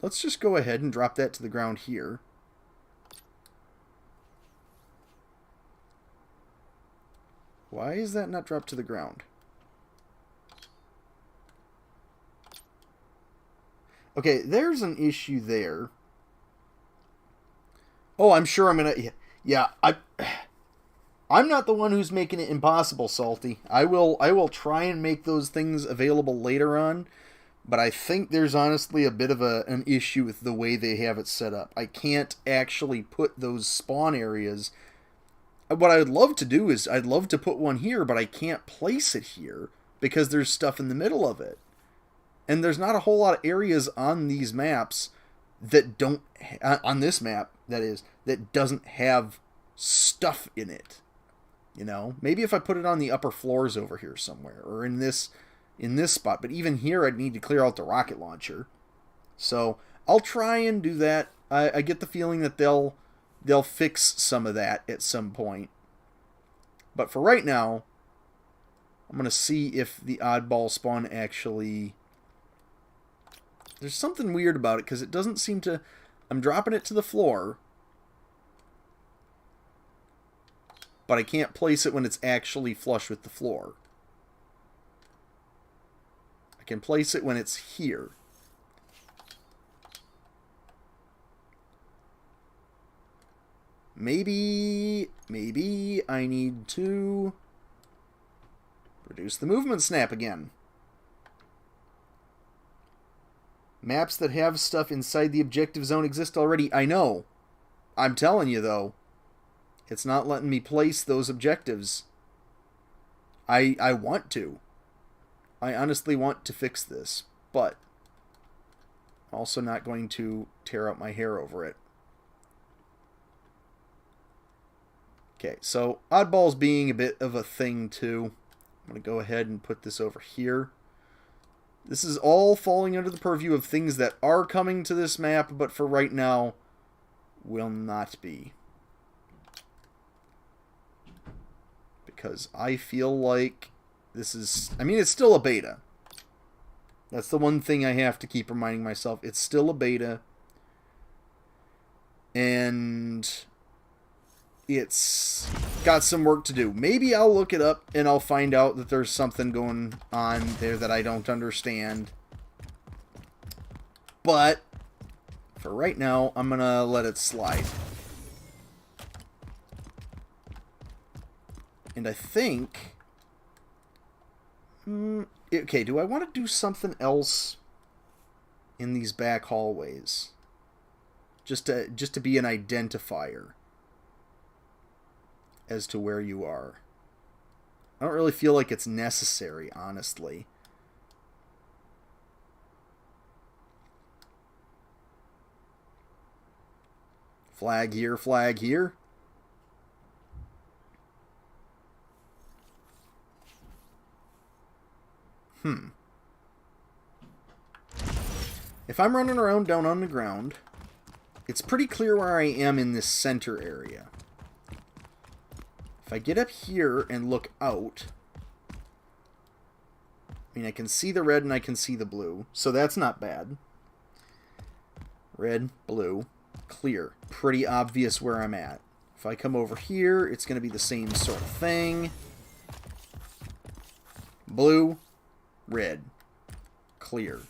Let's just go ahead and drop that to the ground here. Why is that not dropped to the ground? Okay, there's an issue there. Oh, I'm sure I'm gonna... Yeah, I'm not the one who's making it impossible, Salty. I will try and make those things available later on, but I think there's honestly a bit of an issue with the way they have it set up. I can't actually put those spawn areas... What I would love to do is, I'd love to put one here, but I can't place it here because there's stuff in the middle of it. And there's not a whole lot of areas on these maps that don't... On this map, that is, that doesn't have stuff in it. You know? Maybe if I put it on the upper floors over here somewhere, or in this spot. But even here, I'd need to clear out the rocket launcher. So, I'll try and do that. I get the feeling that they'll fix some of that at some point. But for right now, I'm going to see if the oddball spawn actually... There's something weird about it, because it doesn't seem to... I'm dropping it to the floor, but I can't place it when it's actually flush with the floor. I can place it when it's here. Maybe I need to reduce the movement snap again. Maps that have stuff inside the objective zone exist already. I know. I'm telling you, though. It's not letting me place those objectives. I want to. I honestly want to fix this. But I'm also not going to tear out my hair over it. Okay, so oddballs being a bit of a thing, too. I'm going to go ahead and put this over here. This is all falling under the purview of things that are coming to this map, but for right now, will not be. Because I feel like this is... I mean, it's still a beta. That's the one thing I have to keep reminding myself. It's still a beta. And it's got some work to do. Maybe I'll look it up and I'll find out that there's something going on there that I don't understand. But for right now, I'm going to let it slide. And I think... okay, do I want to do something else in these back hallways? Just to be an identifier as to where you are. I don't really feel like it's necessary, honestly. Flag here, flag here. If I'm running around down on the ground, it's pretty clear where I am in this center area. If I get up here and look out, I mean, I can see the red and I can see the blue, so that's not bad. Red, blue, clear. Pretty obvious where I'm at. If I come over here, it's going to be the same sort of thing. Blue, red, clear.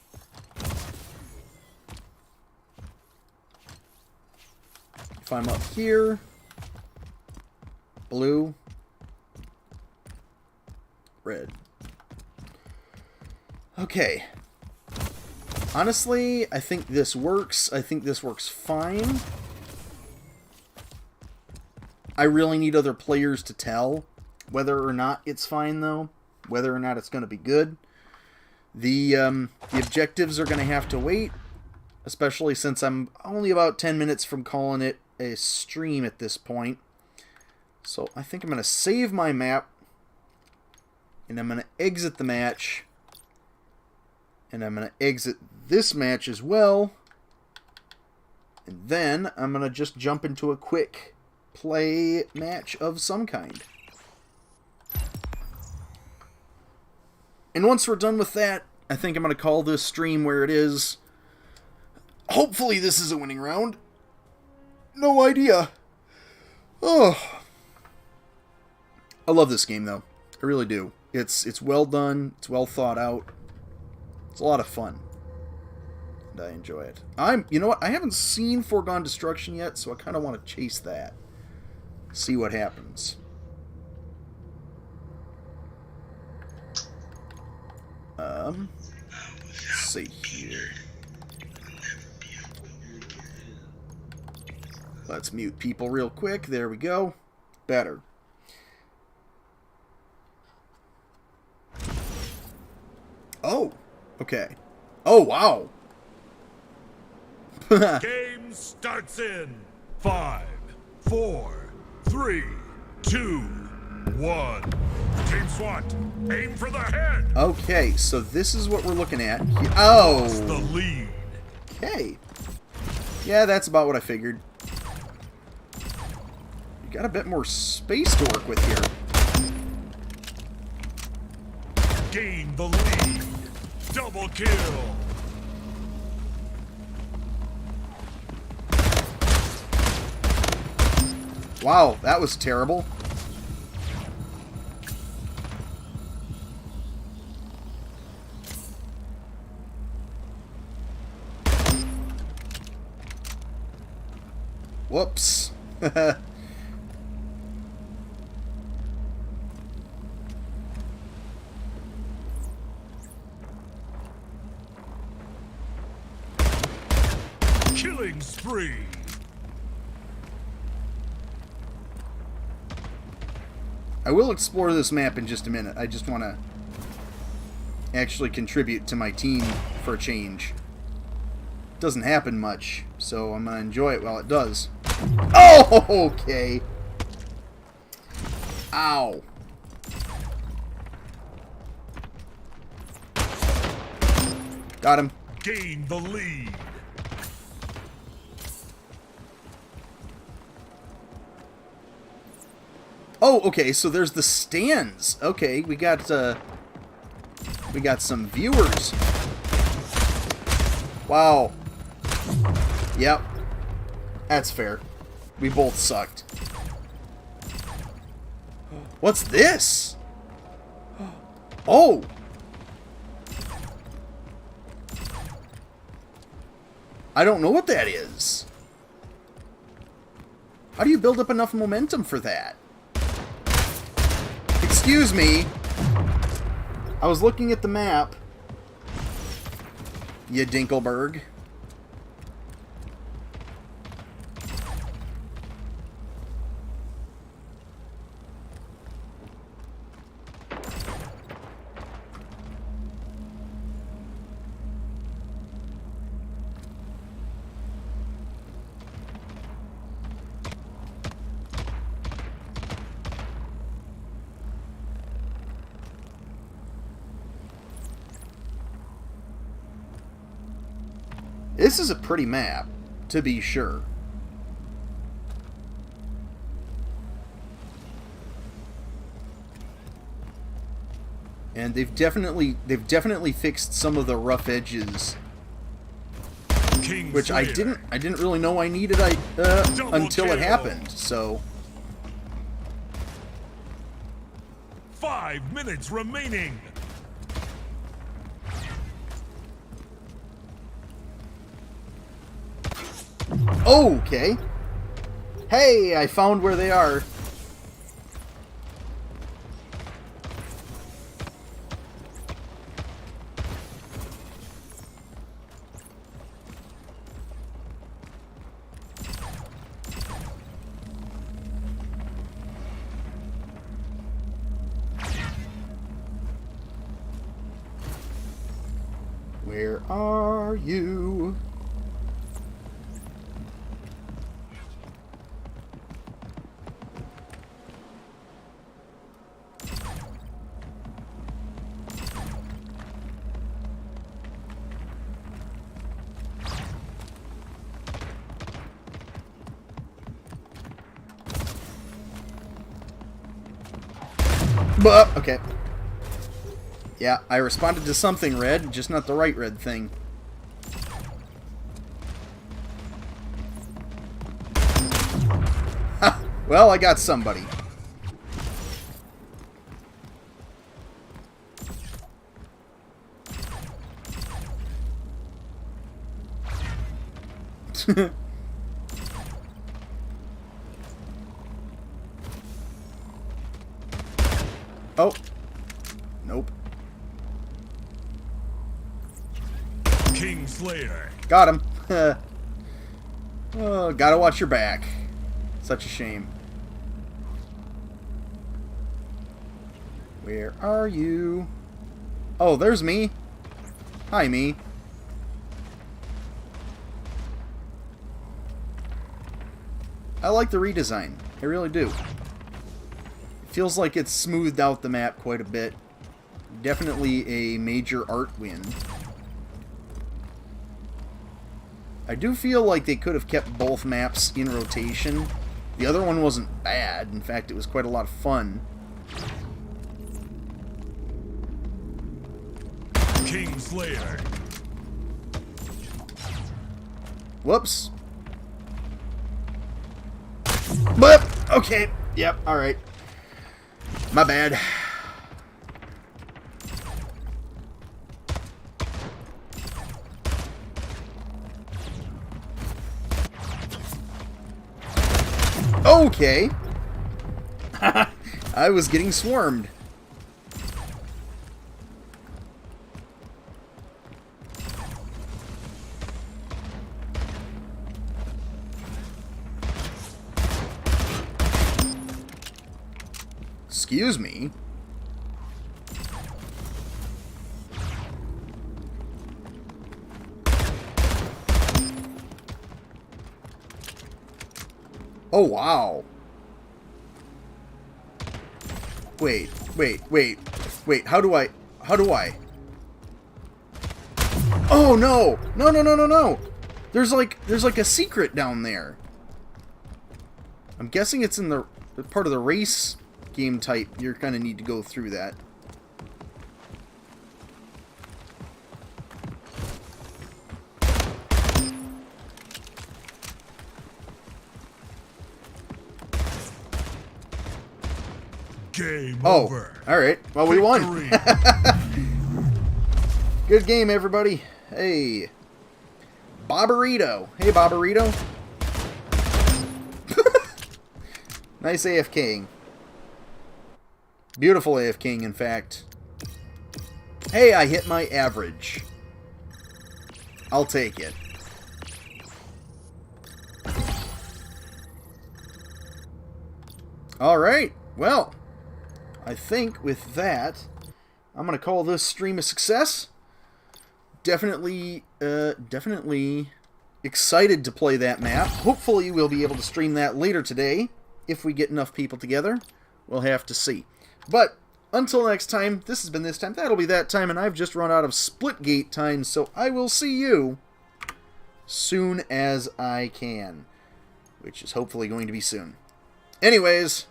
If I'm up here, blue, red. Okay. Honestly, I think this works. I think this works fine. I really need other players to tell whether or not it's fine, though. Whether or not it's going to be good. The objectives are going to have to wait. Especially since I'm only about 10 minutes from calling it a stream at this point. So I think I'm going to save my map. And I'm going to exit the match. And I'm going to exit this match as well. And then I'm going to just jump into a quick play match of some kind. And once we're done with that, I think I'm going to call this stream where it is. Hopefully this is a winning round. No idea. Oh. I love this game, though. I really do. It's well done. It's well thought out. It's a lot of fun. And I enjoy it. You know what? I haven't seen Foregone Destruction yet, so I kind of want to chase that. See what happens. Let's see here. Let's mute people real quick. There we go. Better. Oh. Okay. Oh, wow.
Game starts in 5, 4, 3, 2, 1. Team SWAT, aim for the head.
Okay, so this is what we're looking at. Oh.
Lost the lead.
Okay. Yeah, that's about what I figured. You got a bit more space to work with here.
Gain the lead. Double kill.
Wow, that was terrible. Whoops.
Killing spree.
I will explore this map in just a minute. I just want to actually contribute to my team for a change. Doesn't happen much, so I'm going to enjoy it while it does. Oh, okay. Ow. Got him.
Gain the lead.
Oh, okay, so there's the stands. Okay, we got some viewers. Wow. Yep. That's fair. We both sucked. What's this? Oh. I don't know what that is. How do you build up enough momentum for that? Excuse me. I was looking at the map. You Dinkelberg. This is a pretty map, to be sure. And they've definitely fixed some of the rough edges, which I didn't really know I needed until it happened. So
5 minutes remaining.
okay. Hey, I found where they are. Where are you? But okay. Yeah, I responded to something red, just not the right red thing. Ha! Well, I got somebody. Oh. Nope.
Kingslayer.
Got him. Oh, gotta watch your back. Such a shame. Where are you? Oh, there's me. Hi, me. I like the redesign. I really do. It feels like it's smoothed out the map quite a bit. Definitely a major art win. I do feel like they could have kept both maps in rotation. The other one wasn't bad. In fact, it was quite a lot of fun.
Kingslayer.
Whoops. But okay. Yep. All right. My bad. Okay. I was getting swarmed. Excuse me. Oh, wow. Wait. How do I? Oh, no. No. There's like a secret down there. I'm guessing it's in the part of the race game type. You're gonna need to go through that.
Game
Oh,
over.
all right. Well, we won. Good game, everybody. Hey, Bobberito. Hey, Bobberito. Nice AFKing. Beautiful AFKing, in fact. Hey, I hit my average. I'll take it. All right. Well, I think with that, I'm going to call this stream a success. Definitely excited to play that map. Hopefully we'll be able to stream that later today. If we get enough people together, we'll have to see. But until next time, this has been this time, that'll be that time, and I've just run out of Splitgate time, so I will see you soon as I can, which is hopefully going to be soon. Anyways,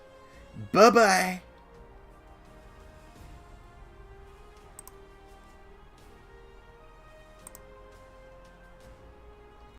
bye-bye.